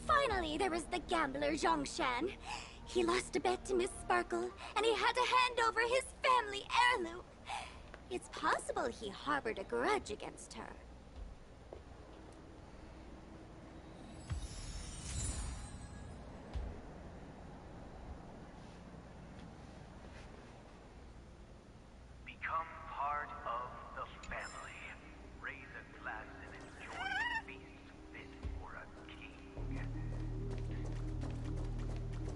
Finally, there is the gambler Zhongshan. He lost a bet to Miss Sparkle, and he had to hand over his family heirloom. It's possible he harbored a grudge against her. Become part of the family. Raise a glass and enjoy a feast fit for a king.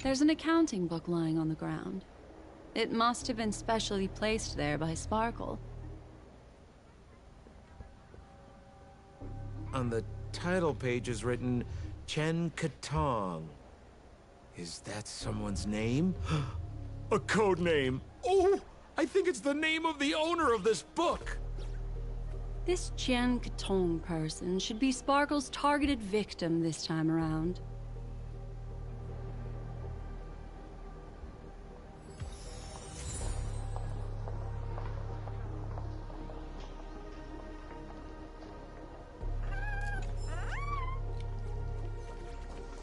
There's an accounting book lying on the ground. It must have been specially placed there by Sparkle. On the title page is written Chen Katong. Is that someone's name? A code name. Oh, I think it's the name of the owner of this book. This Jian Katong person should be Sparkle's targeted victim this time around.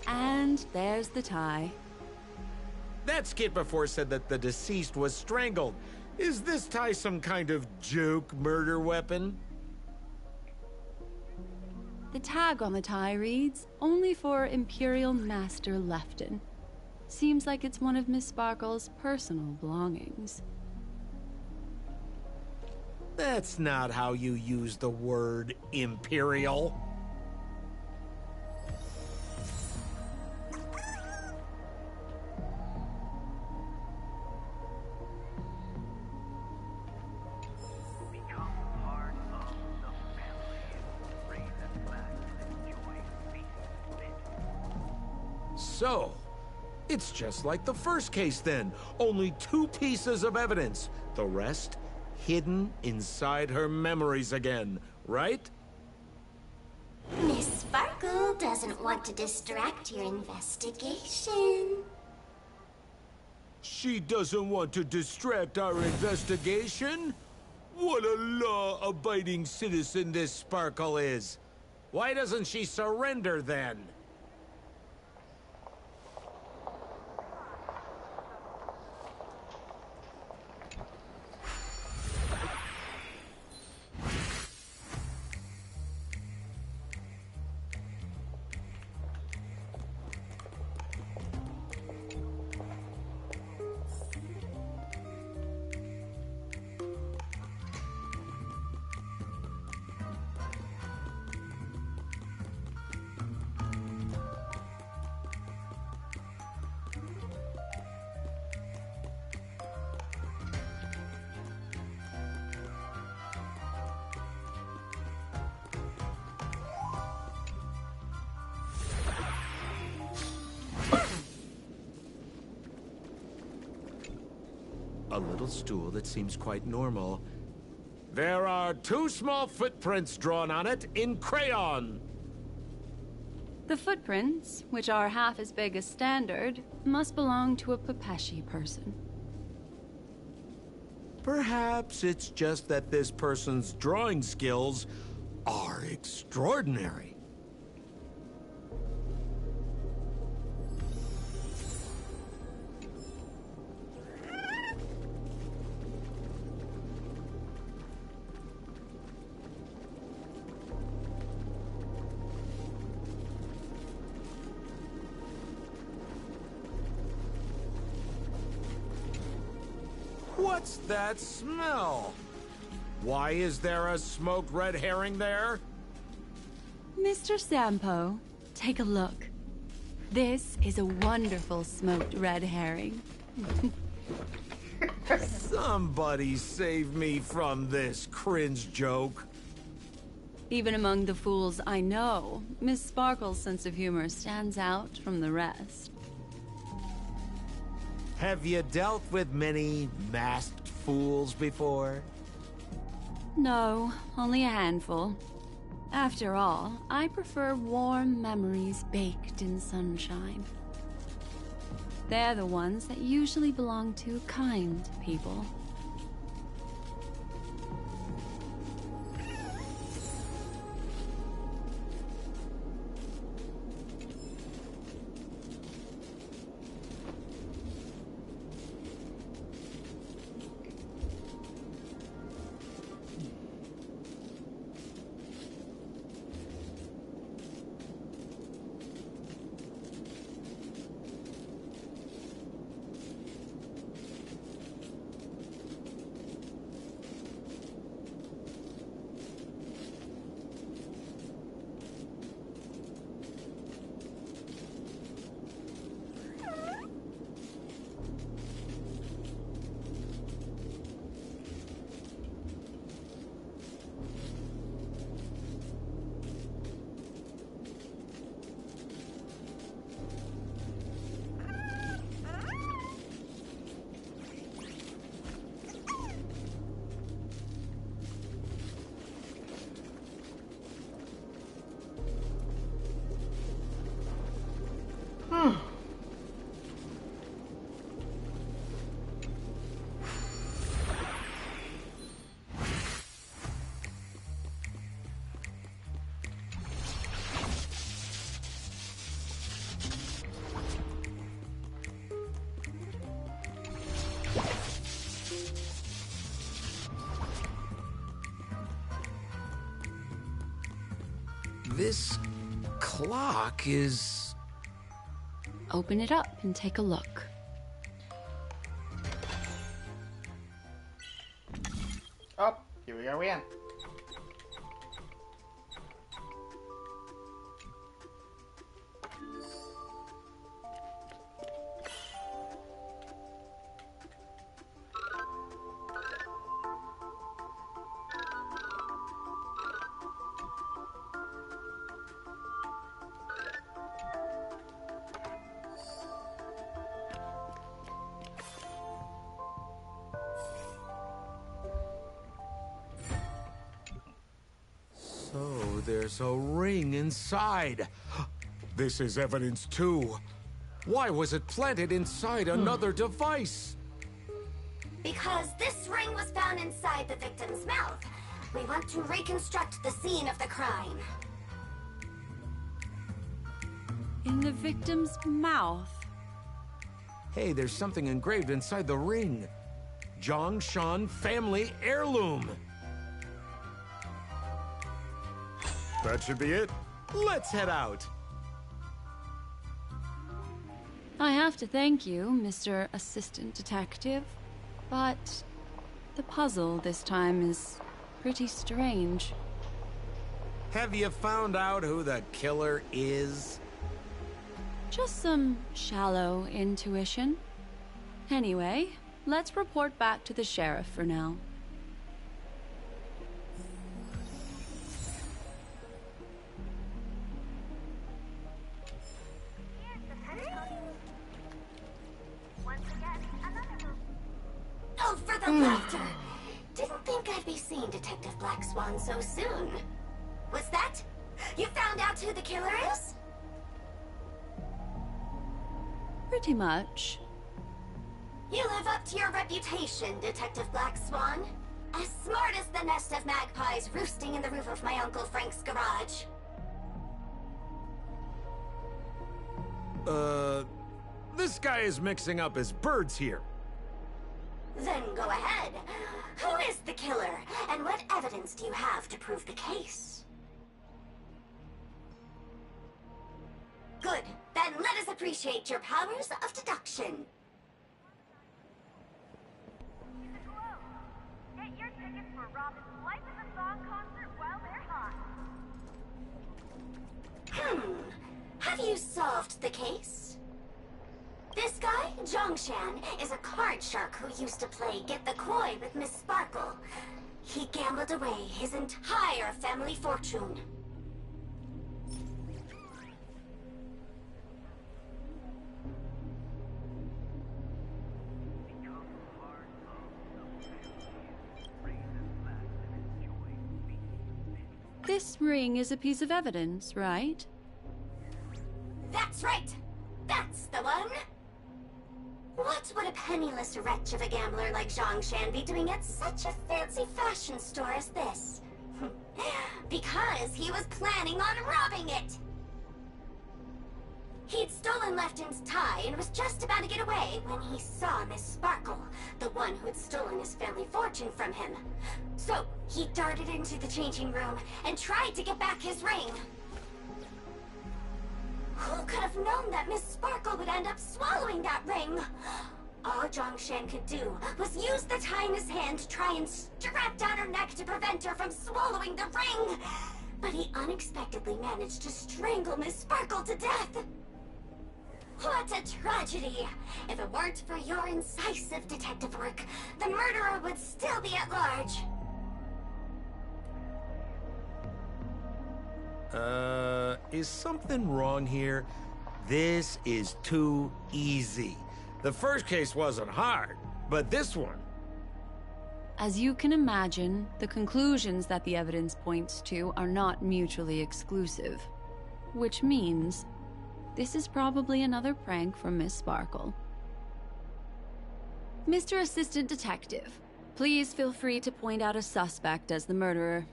And there's the tie. That skit before said that the deceased was strangled. Is this tie some kind of joke murder weapon? The tag on the tie reads, "Only for Imperial Master Lefton." Seems like it's one of Miss Sparkle's personal belongings. That's not how you use the word Imperial. So, it's just like the first case then. Only 2 pieces of evidence. The rest hidden inside her memories again, right? Miss Sparkle doesn't want to distract your investigation. She doesn't want to distract our investigation? What a law-abiding citizen this Sparkle is. Why doesn't she surrender then? A little stool that seems quite normal. There are 2 small footprints drawn on it in crayon. The footprints, which are half as big as standard, must belong to a Pepeshi person. Perhaps it's just that this person's drawing skills are extraordinary. What's that smell? Why is there a smoked red herring there? Mr. Sampo, take a look. This is a wonderful smoked red herring. Somebody save me from this cringe joke. Even among the fools I know, Miss Sparkle's sense of humor stands out from the rest. Have you dealt with many masked fools before? No, only a handful. After all, I prefer warm memories baked in sunshine. They're the ones that usually belong to kind people. This clock is... Open it up and take a look. Oh, here we go again. So there's a ring inside. This is evidence too. Why was it planted inside another device? Because this ring was found inside the victim's mouth. We want to reconstruct the scene of the crime. In the victim's mouth? Hey, there's something engraved inside the ring. Zhongshan family heirloom. That should be it. Let's head out. I have to thank you, Mr. Assistant Detective, but the puzzle this time is pretty strange. Have you found out who the killer is? Just some shallow intuition. Anyway, let's report back to the sheriff for now. Oh, for the laughter! Didn't think I'd be seeing Detective Black Swan so soon. What's that? You found out who the killer is? Pretty much. You live up to your reputation, Detective Black Swan. As smart as the nest of magpies roosting in the roof of my Uncle Frank's garage. This guy is mixing up his birds here. Then go ahead. Who is the killer, and what evidence do you have to prove the case? Good. Then let us appreciate your powers of deduction. Get your tickets for Robin's Life is a Song concert while they're hot. Have you solved the case? This guy, Zhongshan, is a card shark who used to play Get the Koi with Miss Sparkle. He gambled away his entire family fortune. This ring is a piece of evidence, right? That's right! That's the one! What would a penniless wretch of a gambler like Zhongshan be doing at such a fancy fashion store as this? Because he was planning on robbing it! He'd stolen Lefton's tie and was just about to get away when he saw Miss Sparkle, the one who'd stolen his family fortune from him. So, he darted into the changing room and tried to get back his ring. Who could have known that Miss Sparkle would end up swallowing that ring? All Zhongshan could do was use the tie in his hand to try and strap down her neck to prevent her from swallowing the ring. But he unexpectedly managed to strangle Miss Sparkle to death. What a tragedy! If it weren't for your incisive detective work, the murderer would still be at large. Is something wrong here? This is too easy. The first case wasn't hard, but this one... As you can imagine, the conclusions that the evidence points to are not mutually exclusive. Which means, this is probably another prank from Miss Sparkle. Mr. Assistant Detective, please feel free to point out a suspect as the murderer.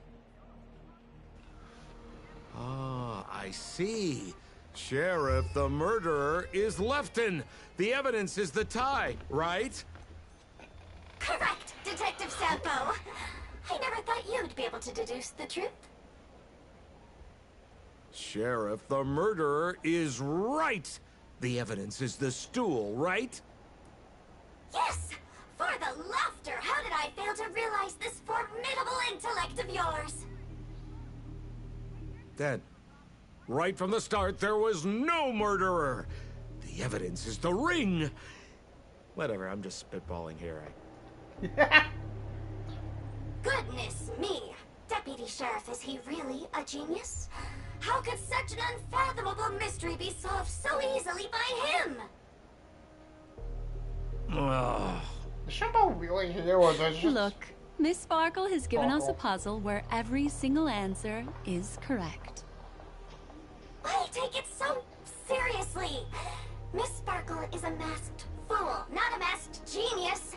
Ah, I see. Sheriff, the murderer is Lefton. The evidence is the tie, right? Correct, Detective Sampo. I never thought you'd be able to deduce the truth. Sheriff, the murderer is right. The evidence is the stool, right? Yes! For the laughter, how did I fail to realize this formidable intellect of yours? Then, right from the start, there was no murderer. The evidence is the ring. Whatever, I'm just spitballing here. Goodness me! Deputy Sheriff, is he really a genius? How could such an unfathomable mystery be solved so easily by him? Is Shampoo really here, or does just... Look, Miss Sparkle has given us a puzzle where every single answer is correct. Why take it so seriously? Miss Sparkle is a masked fool, not a masked genius.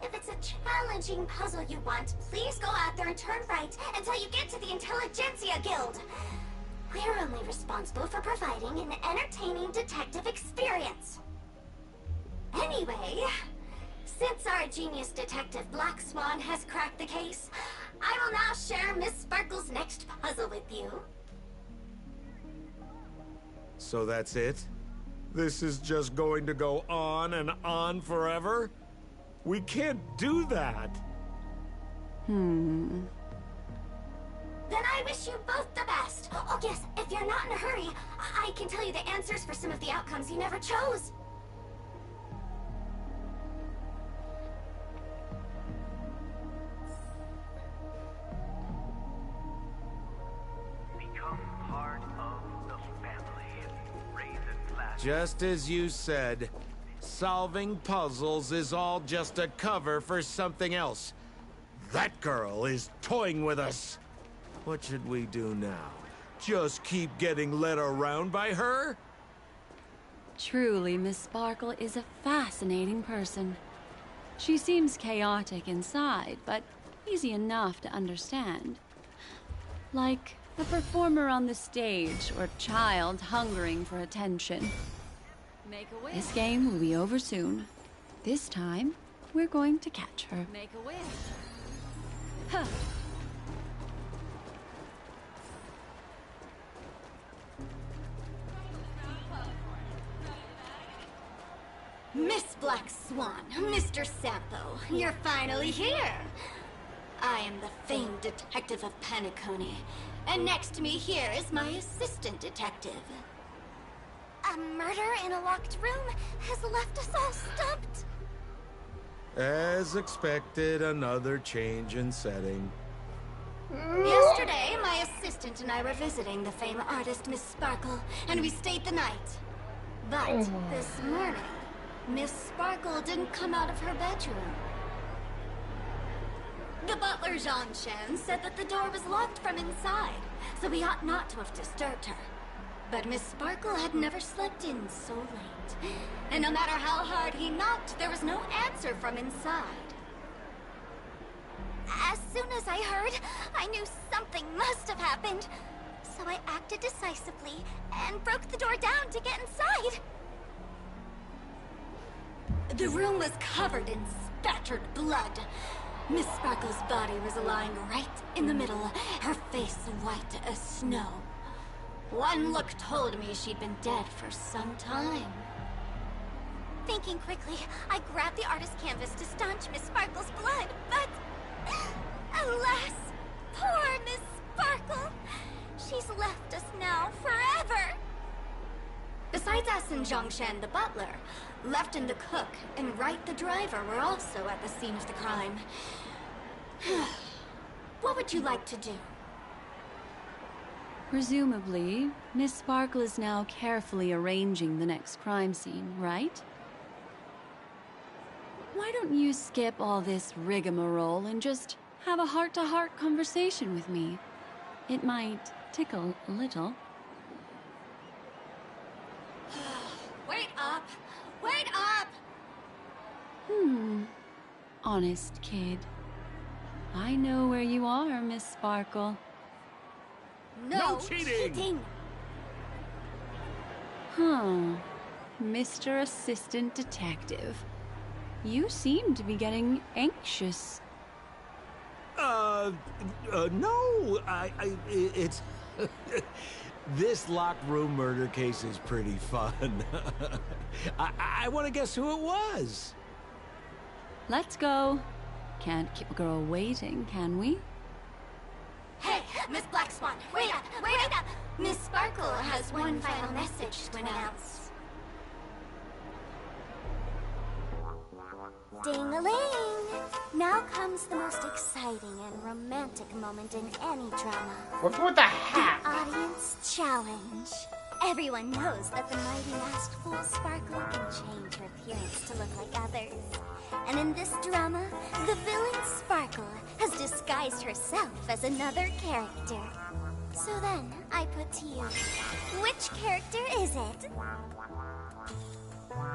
If it's a challenging puzzle you want, please go out there and turn right until you get to the Intelligentsia Guild. We're only responsible for providing an entertaining detective experience. Anyway, since our genius detective Black Swan has cracked the case, I will now share Miss Sparkle's next puzzle with you. So that's it? This is just going to go on and on forever? We can't do that. Then I wish you both the best. Oh yes, if you're not in a hurry, I can tell you the answers for some of the outcomes you never chose. Become part of the family. Raise a glass. Just as you said, solving puzzles is all just a cover for something else. That girl is toying with us. What should we do now? Just keep getting led around by her? Truly, Miss Sparkle is a fascinating person. She seems chaotic inside, but easy enough to understand. Like a performer on the stage or child hungering for attention. Make a wish. This game will be over soon. This time, we're going to catch her. Make a wish. Huh. Miss Black Swan, Mr. Sampo, you're finally here! I am the famed detective of Panicone, and next to me here is my assistant detective. A murder in a locked room has left us all stumped. As expected, another change in setting. Yesterday, my assistant and I were visiting the famed artist Miss Sparkle, and we stayed the night. But this morning, Miss Sparkle didn't come out of her bedroom. The butler, Jean-Chen, said that the door was locked from inside, so we ought not to have disturbed her. But Miss Sparkle had never slept in so late. And no matter how hard he knocked, there was no answer from inside. As soon as I heard, I knew something must have happened. So I acted decisively and broke the door down to get inside. The room was covered in spattered blood. Miss Sparkle's body was lying right in the middle, her face white as snow. One look told me she'd been dead for some time. Thinking quickly, I grabbed the artist's canvas to staunch Miss Sparkle's blood, but... alas, poor Miss Sparkle! She's left us now forever! Besides us and Zhongshan the butler, Lefton the cook and Wright the driver were also at the scene of the crime. What would you like to do? Presumably, Miss Sparkle is now carefully arranging the next crime scene, right? Why don't you skip all this rigmarole and just have a heart-to-heart conversation with me? It might tickle a little. Wait up! Wait up! Honest kid. I know where you are, Miss Sparkle. No cheating! Huh. Mr. Assistant Detective. You seem to be getting anxious. No, it's... This locked room murder case is pretty fun. I want to guess who it was. Let's go. Can't keep a girl waiting, can we? Hey, Miss Black Swan, wait up, wait up! Miss Sparkle has one final message to announce. Ding-a-ling! Now comes the most exciting and romantic moment in any drama. What's with the hat? The audience challenge. Everyone knows that the mighty masked fool Sparkle can change her appearance to look like others. And in this drama, the villain Sparkle has disguised herself as another character. So then, I put to you, which character is it?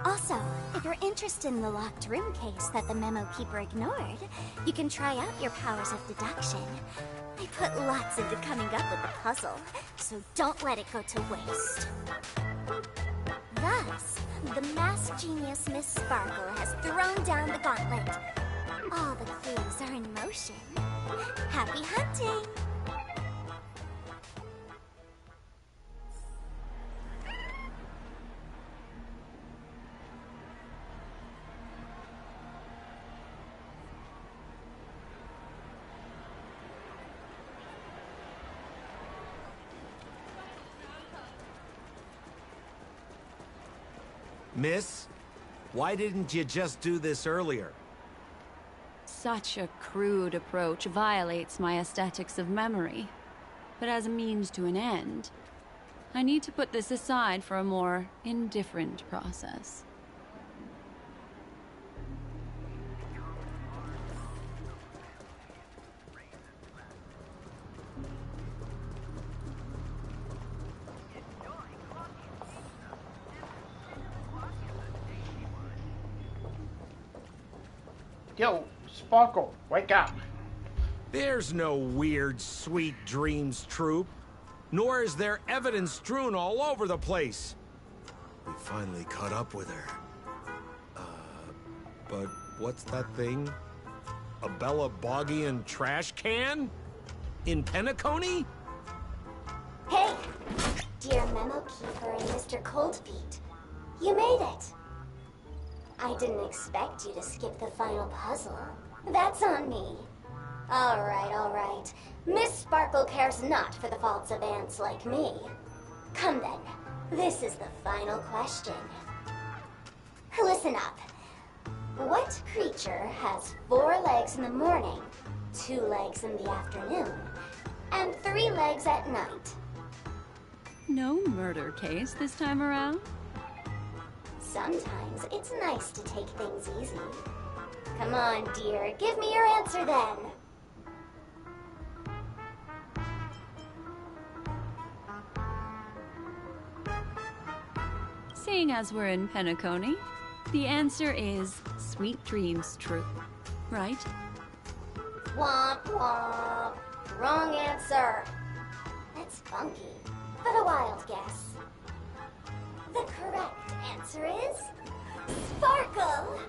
Also, if you're interested in the locked room case that the memo keeper ignored, you can try out your powers of deduction. I put lots into coming up with the puzzle, so don't let it go to waste. Thus, the masked genius Miss Sparkle has thrown down the gauntlet. All the clues are in motion. Happy hunting! Miss, why didn't you just do this earlier? Such a crude approach violates my aesthetics of memory. But as a means to an end, I need to put this aside for a more indifferent process. Yo, Sparkle, wake up. There's no weird, sweet dreams troop. Nor is there evidence strewn all over the place. We finally caught up with her. But what's that thing? A Bella Boggian trash can? In Penacony? Hey, dear Memo Keeper and Mr. Coldfeet, you made it. I didn't expect you to skip the final puzzle. That's on me. All right. Miss Sparkle cares not for the faults of ants like me. Come then, this is the final question. Listen up. What creature has 4 legs in the morning, 2 legs in the afternoon, and 3 legs at night? No murder case this time around? Sometimes it's nice to take things easy. Come on, dear, give me your answer then. Seeing as we're in Penacony, the answer is Sweet Dreams Troop, right? Womp womp. Wrong answer. That's funky, but a wild guess. The correct answer is Sparkle.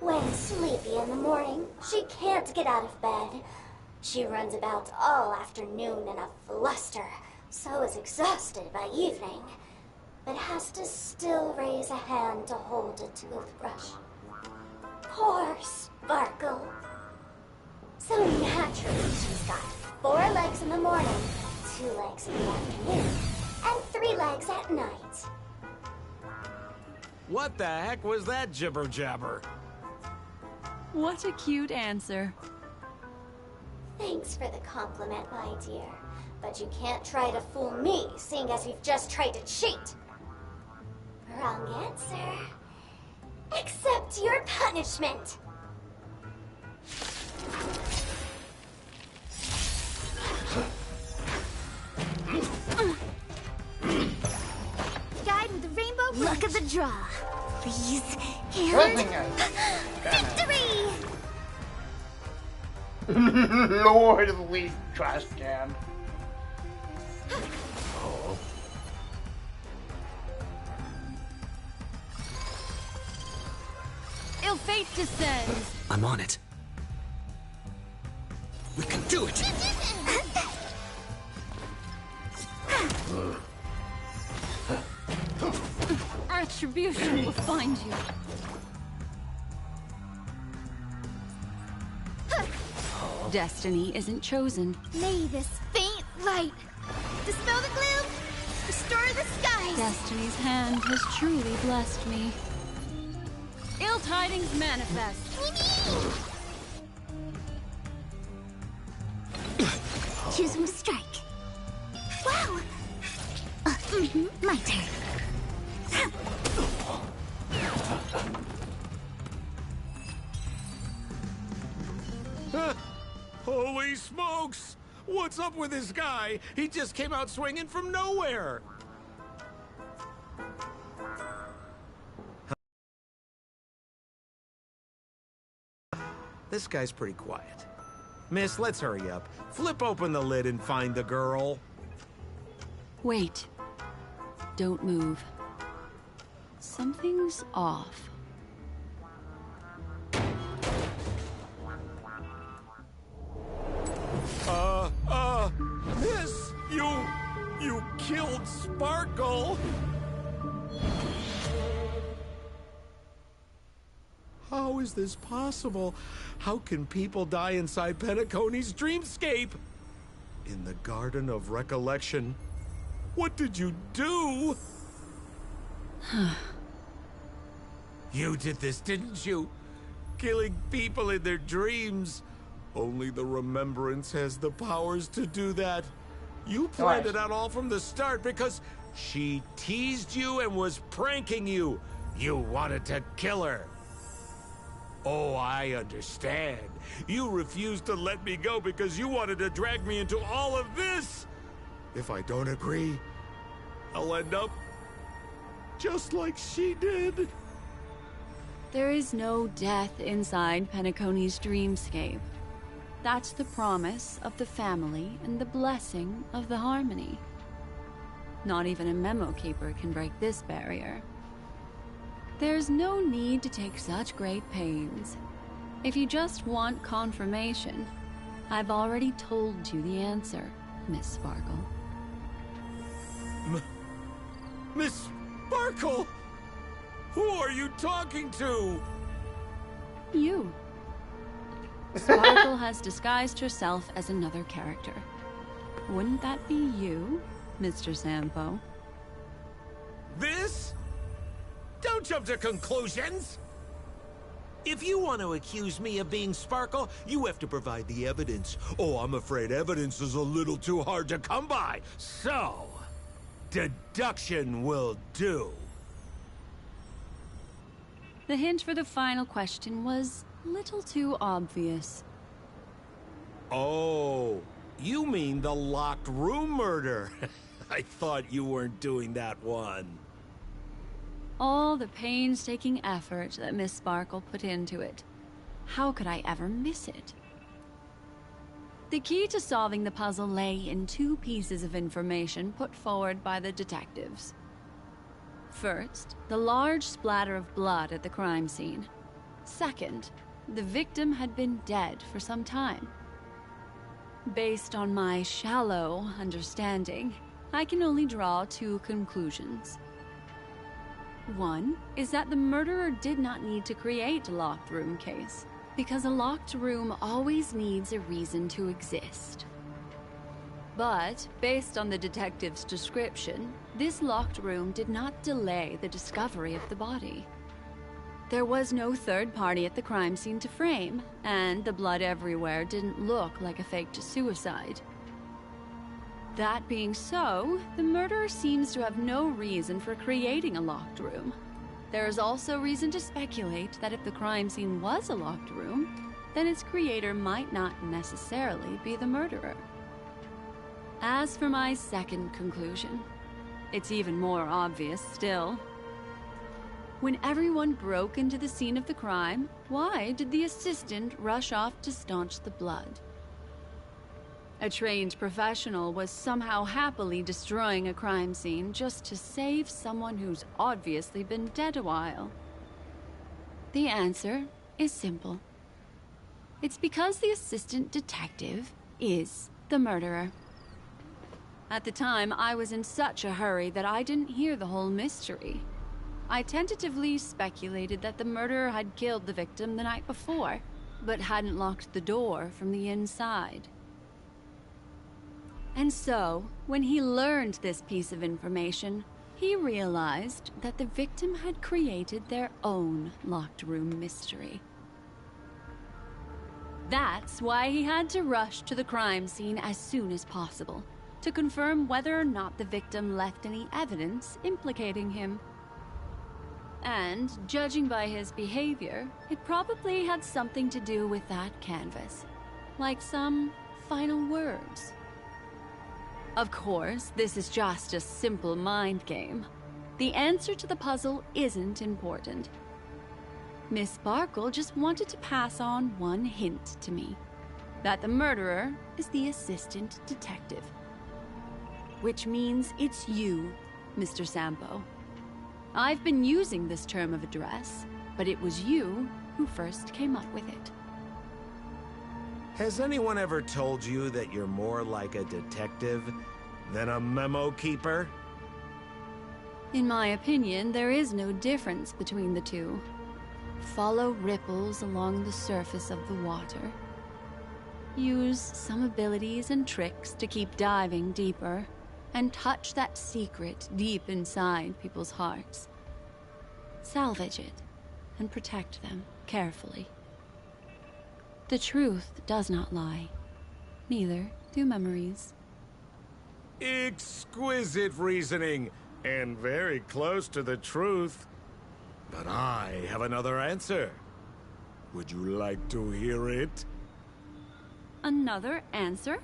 When sleepy in the morning, she can't get out of bed. She runs about all afternoon in a fluster, so is exhausted by evening, but has to still raise a hand to hold a toothbrush. Poor Sparkle. So naturally, she's got 4 legs in the morning, 2 legs in the afternoon, and 3 legs at night. What the heck was that jibber-jabber? What a cute answer. Thanks for the compliment, my dear. But you can't try to fool me, seeing as you've just tried to cheat. Wrong answer. Accept your punishment. Guide with the rainbow bridge. Luck of the draw. Please. Victory! Lord of the League trash can. Ill fate descends. I'm on it. We can do it! Retribution will find you. Destiny isn't chosen. May this faint light dispel the gloom, restore the skies. Destiny's hand has truly blessed me. Ill tidings manifest. Choose who strike. Wow! My turn. Holy smokes! What's up with this guy? He just came out swinging from nowhere! This guy's pretty quiet. Miss, let's hurry up. Flip open the lid and find the girl. Wait. Don't move. Something's off. Miss, you killed Sparkle. How is this possible? How can people die inside Penacony's dreamscape? In the Garden of Recollection. What did you do? You did this, didn't you? Killing people in their dreams. Only the Remembrance has the powers to do that. You planned it out all from the start because she teased you and was pranking you. You wanted to kill her. Oh, I understand. You refused to let me go because you wanted to drag me into all of this. If I don't agree, I'll end up just like she did. There is no death inside Penacony's dreamscape. That's the promise of the family and the blessing of the harmony. Not even a memo keeper can break this barrier. There's no need to take such great pains. If you just want confirmation, I've already told you the answer, Miss Sparkle. Miss Sparkle? Who are you talking to? You. Sparkle has disguised herself as another character. Wouldn't that be you, Mr. Sampo? This? Don't jump to conclusions! If you want to accuse me of being Sparkle, you have to provide the evidence. Oh, I'm afraid evidence is a little too hard to come by. So, deduction will do. The hint for the final question was a little too obvious. Oh, you mean the locked room murder? I thought you weren't doing that one. All the painstaking effort that Miss Sparkle put into it. How could I ever miss it? The key to solving the puzzle lay in two pieces of information put forward by the detectives. First, the large splatter of blood at the crime scene. Second, the victim had been dead for some time. Based on my shallow understanding, I can only draw two conclusions. One is that the murderer did not need to create a locked room case, because a locked room always needs a reason to exist. But, based on the detective's description, this locked room did not delay the discovery of the body. There was no third party at the crime scene to frame, and the blood everywhere didn't look like a faked suicide. That being so, the murderer seems to have no reason for creating a locked room. There is also reason to speculate that if the crime scene was a locked room, then its creator might not necessarily be the murderer. As for my second conclusion, it's even more obvious still. When everyone broke into the scene of the crime, why did the assistant rush off to staunch the blood? A trained professional was somehow happily destroying a crime scene just to save someone who's obviously been dead a while. The answer is simple. It's because the assistant detective is the murderer. At the time, I was in such a hurry that I didn't hear the whole mystery. I tentatively speculated that the murderer had killed the victim the night before, but hadn't locked the door from the inside. And so, when he learned this piece of information, he realized that the victim had created their own locked room mystery. That's why he had to rush to the crime scene as soon as possible, to confirm whether or not the victim left any evidence implicating him. And, judging by his behavior, it probably had something to do with that canvas. Like some final words. Of course, this is just a simple mind game. The answer to the puzzle isn't important. Miss Sparkle just wanted to pass on one hint to me. That the murderer is the assistant detective. Which means it's you, Mr. Sampo. I've been using this term of address, but it was you who first came up with it. Has anyone ever told you that you're more like a detective than a memo keeper? In my opinion, there is no difference between the two. Follow ripples along the surface of the water. Use some abilities and tricks to keep diving deeper, and touch that secret deep inside people's hearts. Salvage it, and protect them carefully. The truth does not lie. Neither do memories. Exquisite reasoning, and very close to the truth. But I have another answer. Would you like to hear it? Another answer?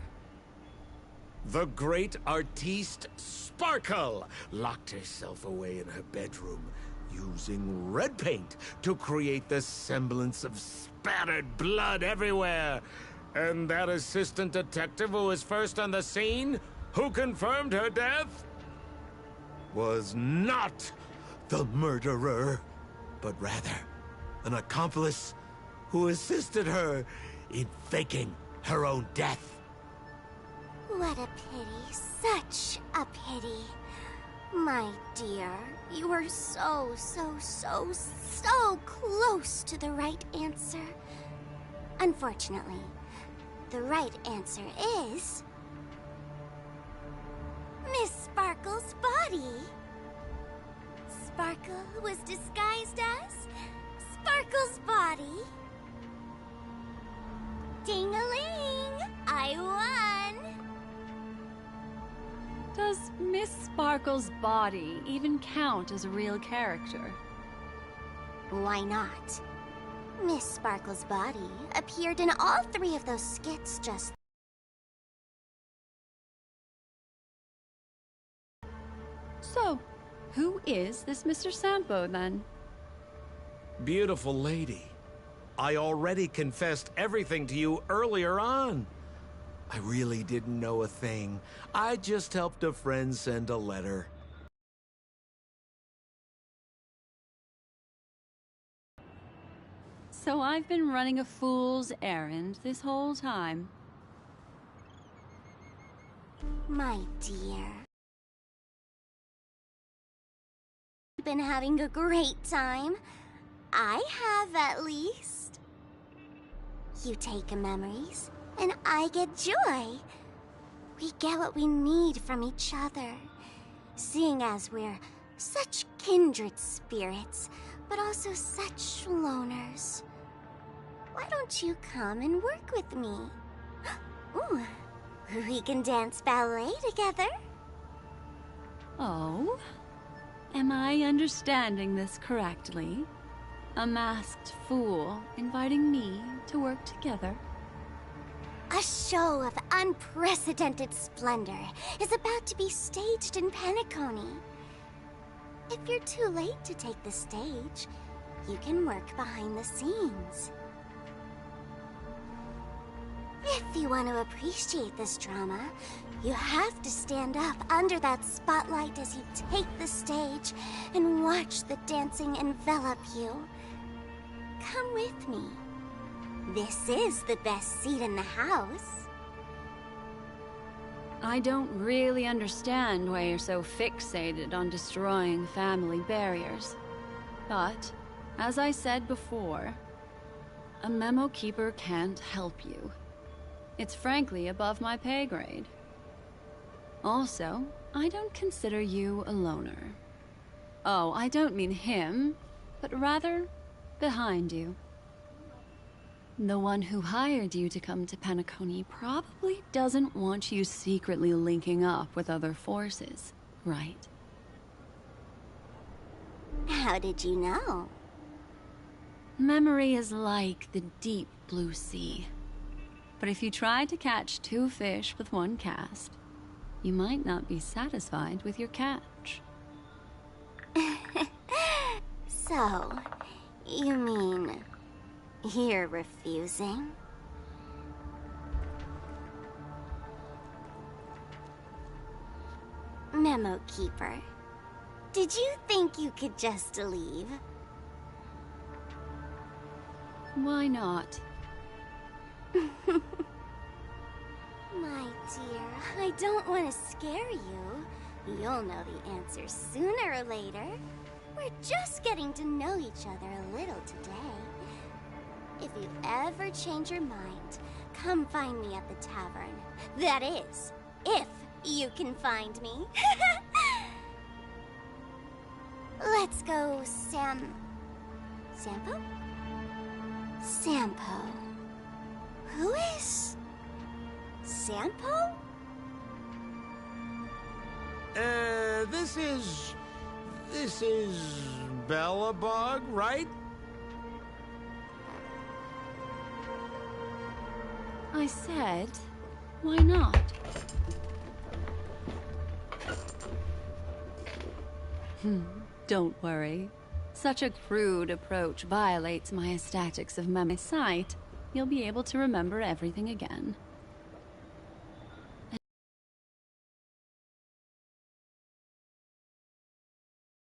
The great artiste Sparkle locked herself away in her bedroom, using red paint to create the semblance of spattered blood everywhere. And that assistant detective who was first on the scene, who confirmed her death, was not the murderer, but rather an accomplice who assisted her in faking her own death. What a pity. Such a pity. My dear, you were so close to the right answer. Unfortunately, the right answer is... Miss Sparkle's body. Sparkle was disguised as Sparkle's body. Ding-a-ling! I won! Does Miss Sparkle's body even count as a real character? Why not? Miss Sparkle's body appeared in all 3 of those skits just... So, who is this Mr. Sampo, then? Beautiful lady, I already confessed everything to you earlier on. I really didn't know a thing. I just helped a friend send a letter. So I've been running a fool's errand this whole time. My dear. Been having a great time. I have, at least. You take memories, and I get joy. We get what we need from each other, seeing as we're such kindred spirits, but also such loners. Why don't you come and work with me? Ooh, we can dance ballet together. Oh? Am I understanding this correctly? A masked fool inviting me to work together? A show of unprecedented splendor is about to be staged in Penacony. If you're too late to take the stage, you can work behind the scenes. If you want to appreciate this drama, you have to stand up under that spotlight as you take the stage and watch the dancing envelop you. Come with me. This is the best seat in the house. I don't really understand why you're so fixated on destroying family barriers. But, as I said before, a memo keeper can't help you. It's frankly above my pay grade. Also, I don't consider you a loner. Oh, I don't mean him, but rather behind you. The one who hired you to come to Penacony probably doesn't want you secretly linking up with other forces, right? How did you know? Memory is like the deep blue sea. But if you try to catch 2 fish with 1 cast, you might not be satisfied with your catch. So, you mean you're refusing? Memo Keeper, did you think you could just leave? Why not? My dear, I don't want to scare you. You'll know the answer sooner or later. We're just getting to know each other a little today. If you ever change your mind, come find me at the tavern. That is, if you can find me. Let's go, Sampo? Sampo. Who is... Sampo? This is Bellabog, right? I said, why not? Don't worry. Such a crude approach violates my statics of memory sight. You'll be able to remember everything again.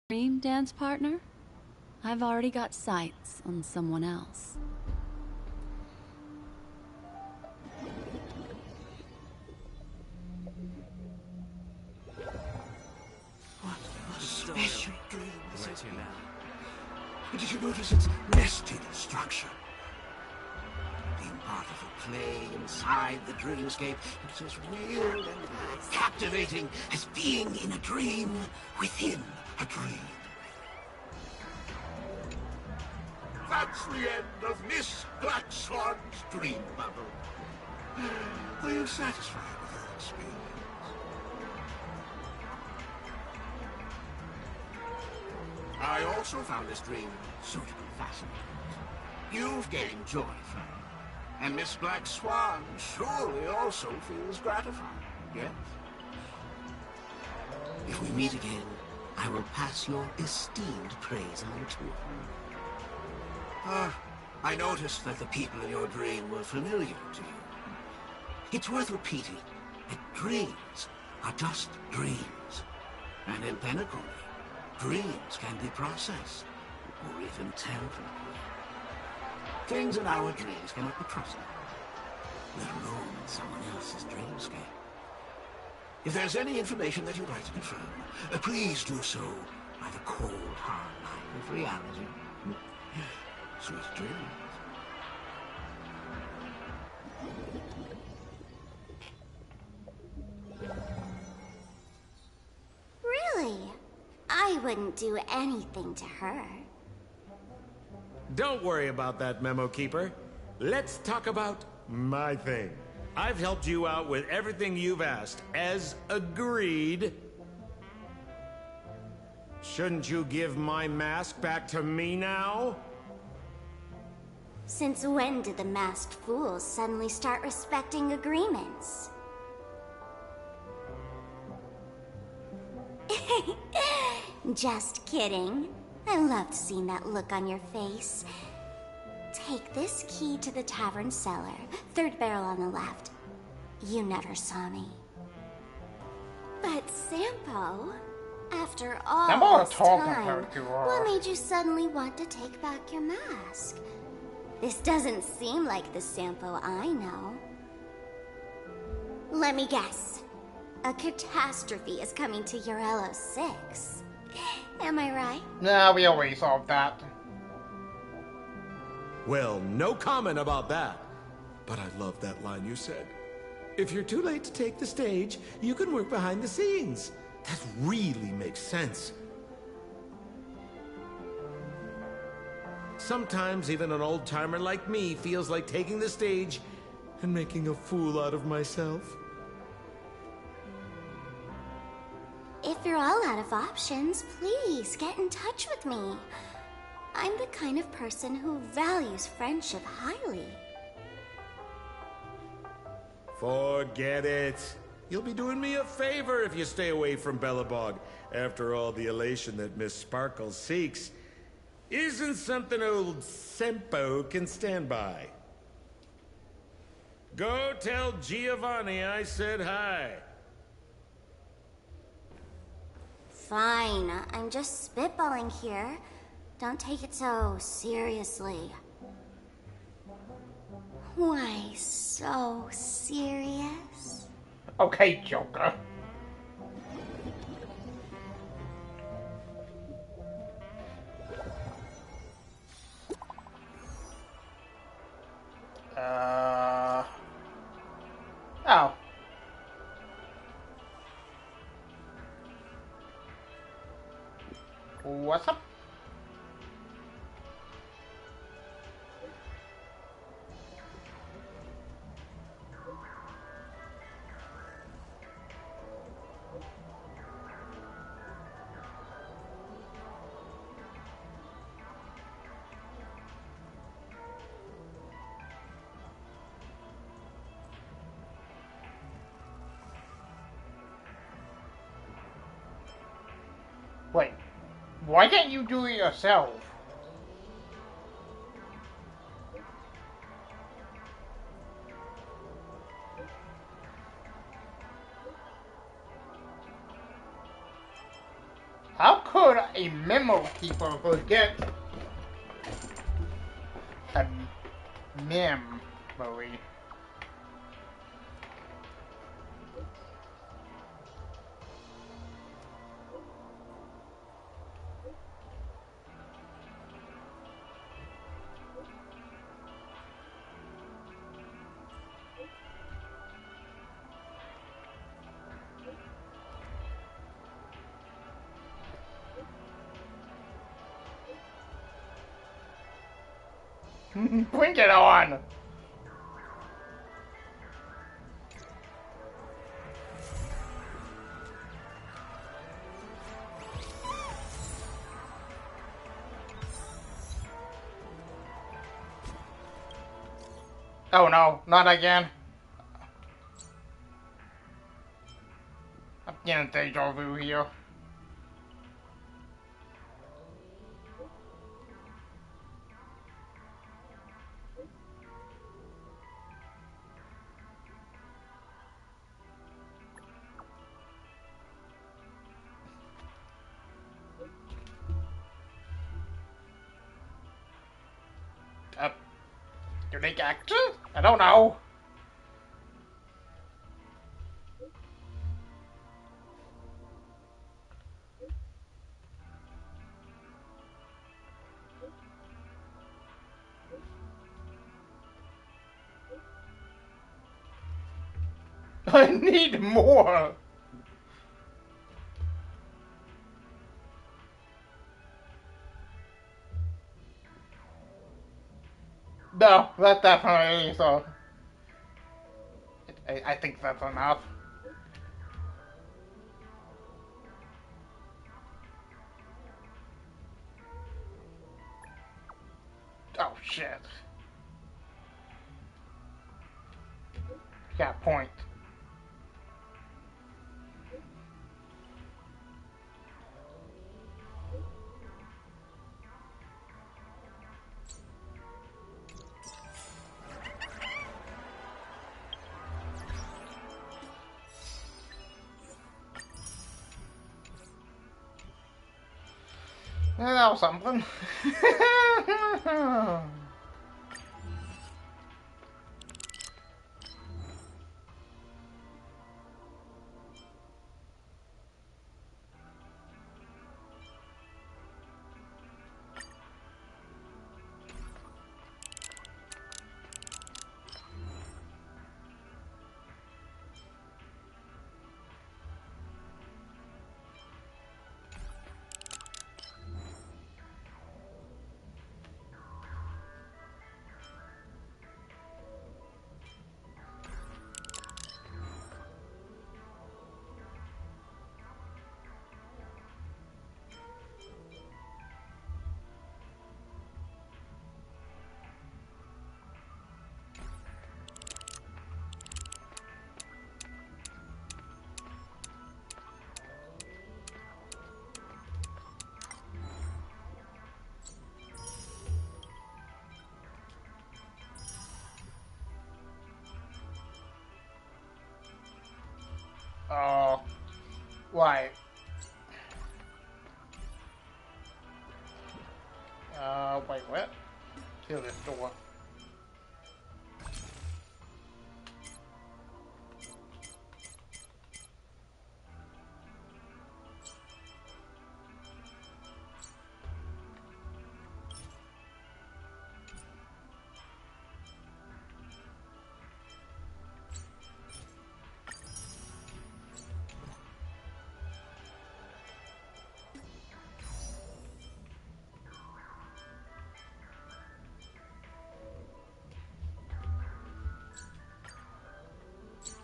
Dream dance partner? I've already got sights on someone else. What a special dream. Where to now? Did you notice its nested structure? Being part of a play inside the dreamscape, it's as weird and captivating as being in a dream within a dream. That's the end of Miss Black Swan's dream bubble. Are you satisfied with your experience? I also found this dream suitably fascinating. You've gained joy from it, and Miss Black Swan surely also feels gratified, yes? If we meet again, I will pass your esteemed praise on to her. I noticed that the people in your dream were familiar to you. It's worth repeating that dreams are just dreams. And in Penacony, dreams can be processed, or even tempered. Things in our dreams cannot be trusted, let alone in someone else's dreamscape. If there's any information that you'd like to confirm, please do so by the cold, hard light of reality. Sweet dreams. Really? I wouldn't do anything to her. Don't worry about that, Memo Keeper. Let's talk about my thing. I've helped you out with everything you've asked, as agreed. Shouldn't you give my mask back to me now? Since when did the masked fools suddenly start respecting agreements? Just kidding. I loved seeing that look on your face. Take this key to the tavern cellar, third barrel on the left. You never saw me. But Sampo, after all this time, what made you suddenly want to take back your mask? This doesn't seem like the Sampo I know. Let me guess. A catastrophe is coming to Urello 6. Am I right? Nah, we already solved that. Well, no comment about that. But I love that line you said. If you're too late to take the stage, you can work behind the scenes. That really makes sense. Sometimes even an old-timer like me feels like taking the stage and making a fool out of myself. If you're all out of options, please get in touch with me. I'm the kind of person who values friendship highly. Forget it. You'll be doing me a favor if you stay away from Bellabog. After all, the elation that Miss Sparkle seeks isn't something old Sempo can stand by. Go tell Giovanni I said hi. Fine, I'm just spitballing here. Don't take it so seriously. Why so serious? Okay, Joker. Oh. What's up? Wait, why can't you do it yourself? could a memo keeper forget a memory? Bring it on! Oh no, not again. I'm getting deja vu here. Unique action? I don't know. I need more. No, that's definitely so. I think that's enough. Oh shit. Got a point. Yeah, that was something. Oh, right. Wait, what? Kill this door.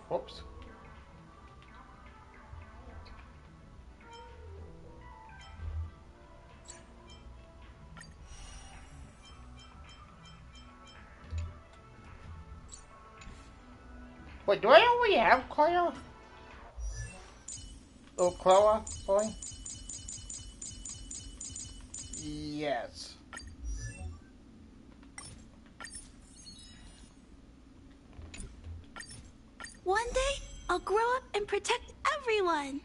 Whoops. Wait, do I already have Claire? Oh, Clara, sorry. Yes. One day, I'll grow up and protect everyone.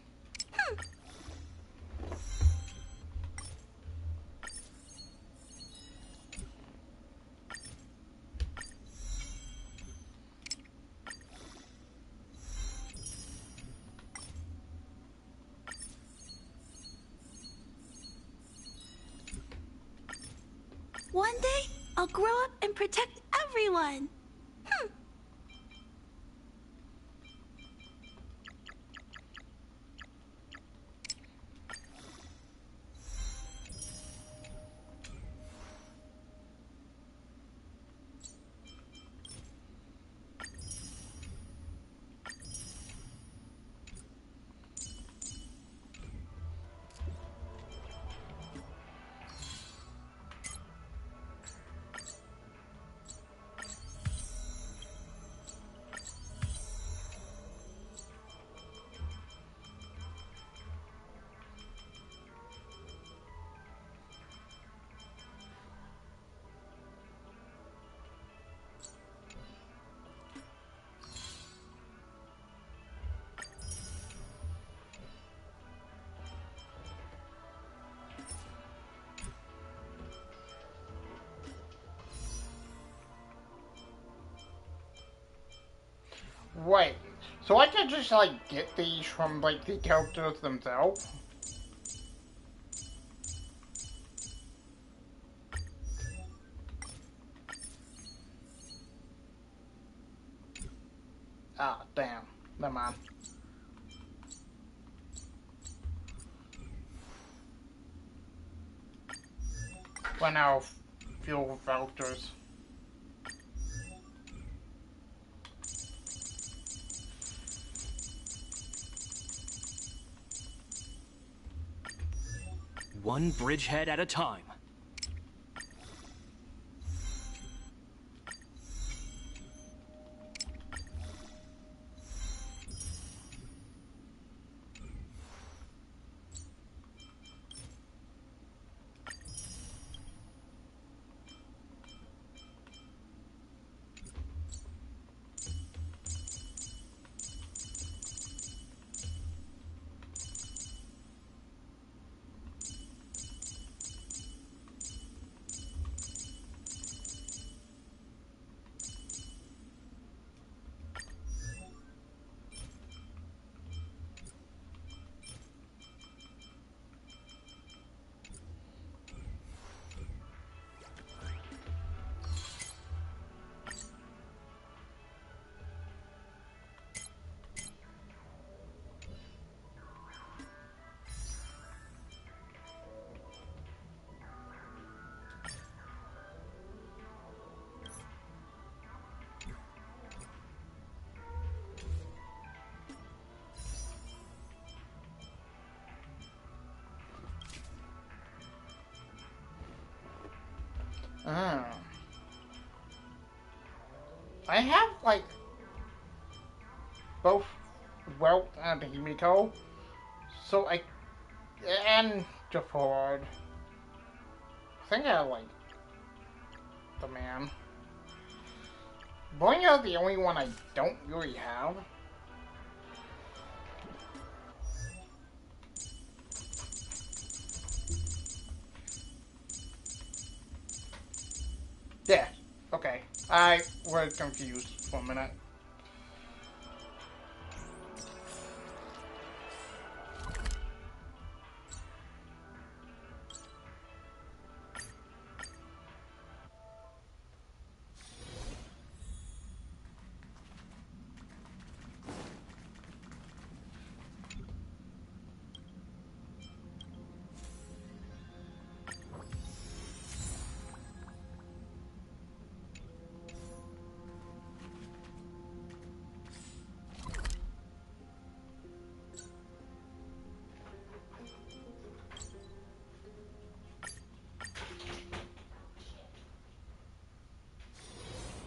one day, I'll grow up and protect everyone. Wait, so I can just, like, get these from, like, the characters themselves? Ah, damn. Never mind. Run out of fuel vouchers. One bridgehead at a time. I have, like, both Welt and Himiko, so and Jafard. I think I like the man. Boinga is the only one I don't really have. Yeah, okay. I was confused for a minute.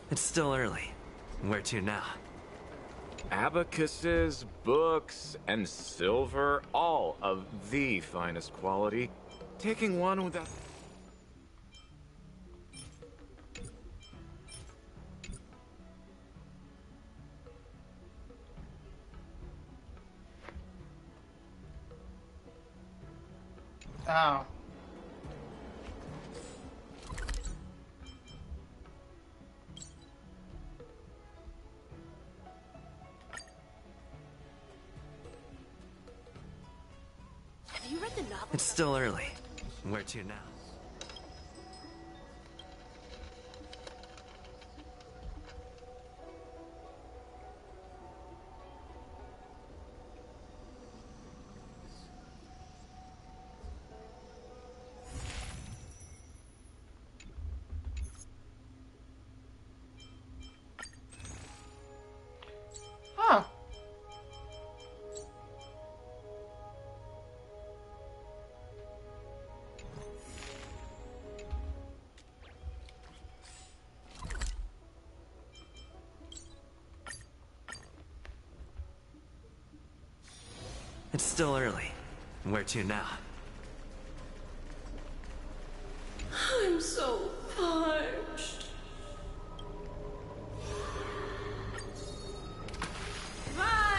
It's still early. Where to now? Abacuses, books, and silver, all of the finest quality. Taking one without... Oh. Have you read the novel? It's still early. Where to now? It's still early. Where to now? I'm so parched. Vai,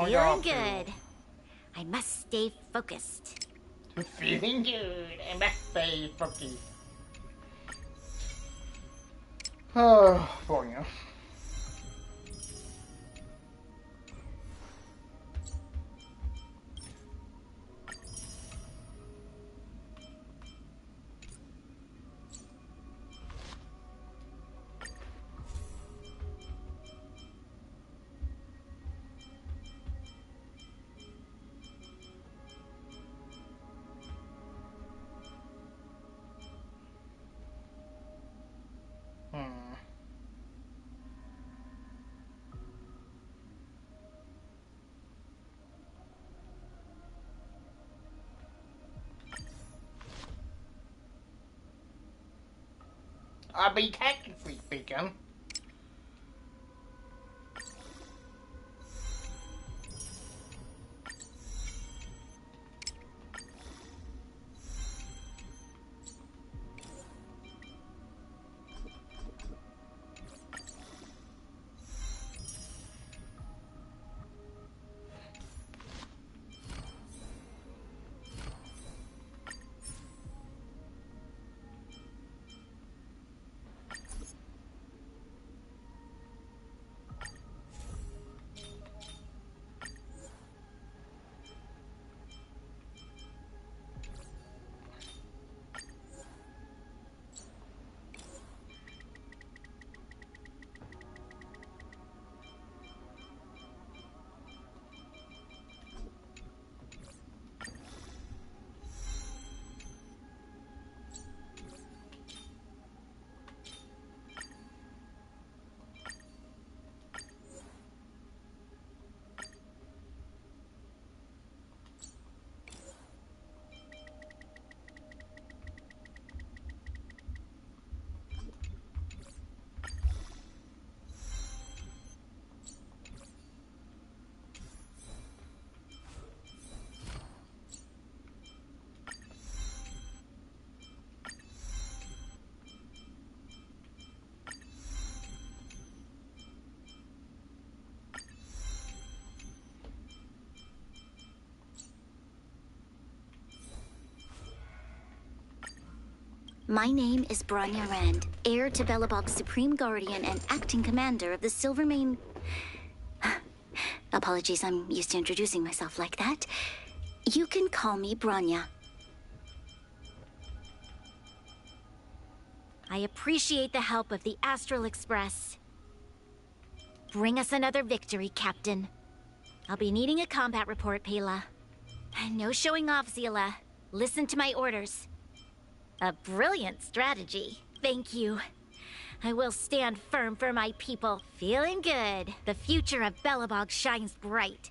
Feeling good. I must stay focused. Feeling good. I must stay focused. Oh, boy. I mean, technically speaking. My name is Bronya Rand, heir to Belobog's Supreme Guardian and acting commander of the Silvermane... Apologies, I'm used to introducing myself like that. You can call me Bronya. I appreciate the help of the Astral Express. Bring us another victory, Captain. I'll be needing a combat report, Pela. No showing off, Zila. Listen to my orders. A brilliant strategy. Thank you. I will stand firm for my people. Feeling good. The future of Belobog shines bright.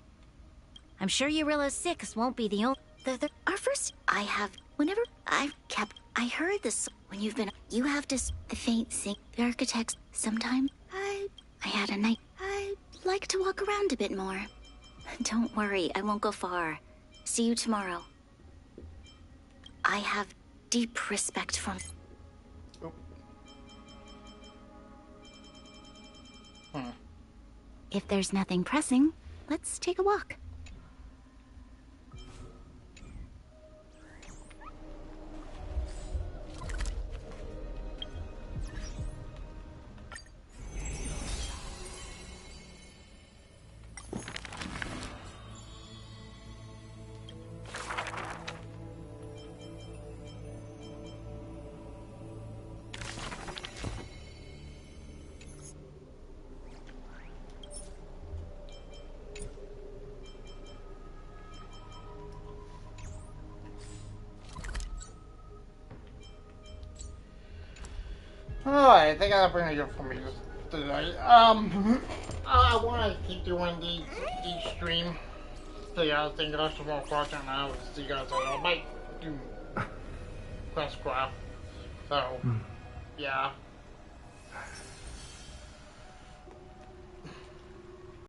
I'm sure Eurillo 6 won't be the only... Our first... I have... Whenever I've kept... I heard this... When you've been... You have to... The faint sing... The architects... Sometime... I had a night... like to walk around a bit more. Don't worry, I won't go far. See you tomorrow. I have deep respect for... If there's nothing pressing, let's take a walk. Alright, I think I'll bring it up for me today. I want to keep doing each stream. So yeah, I think that's more important now. See you guys later. I might do Questcraft. So, yeah.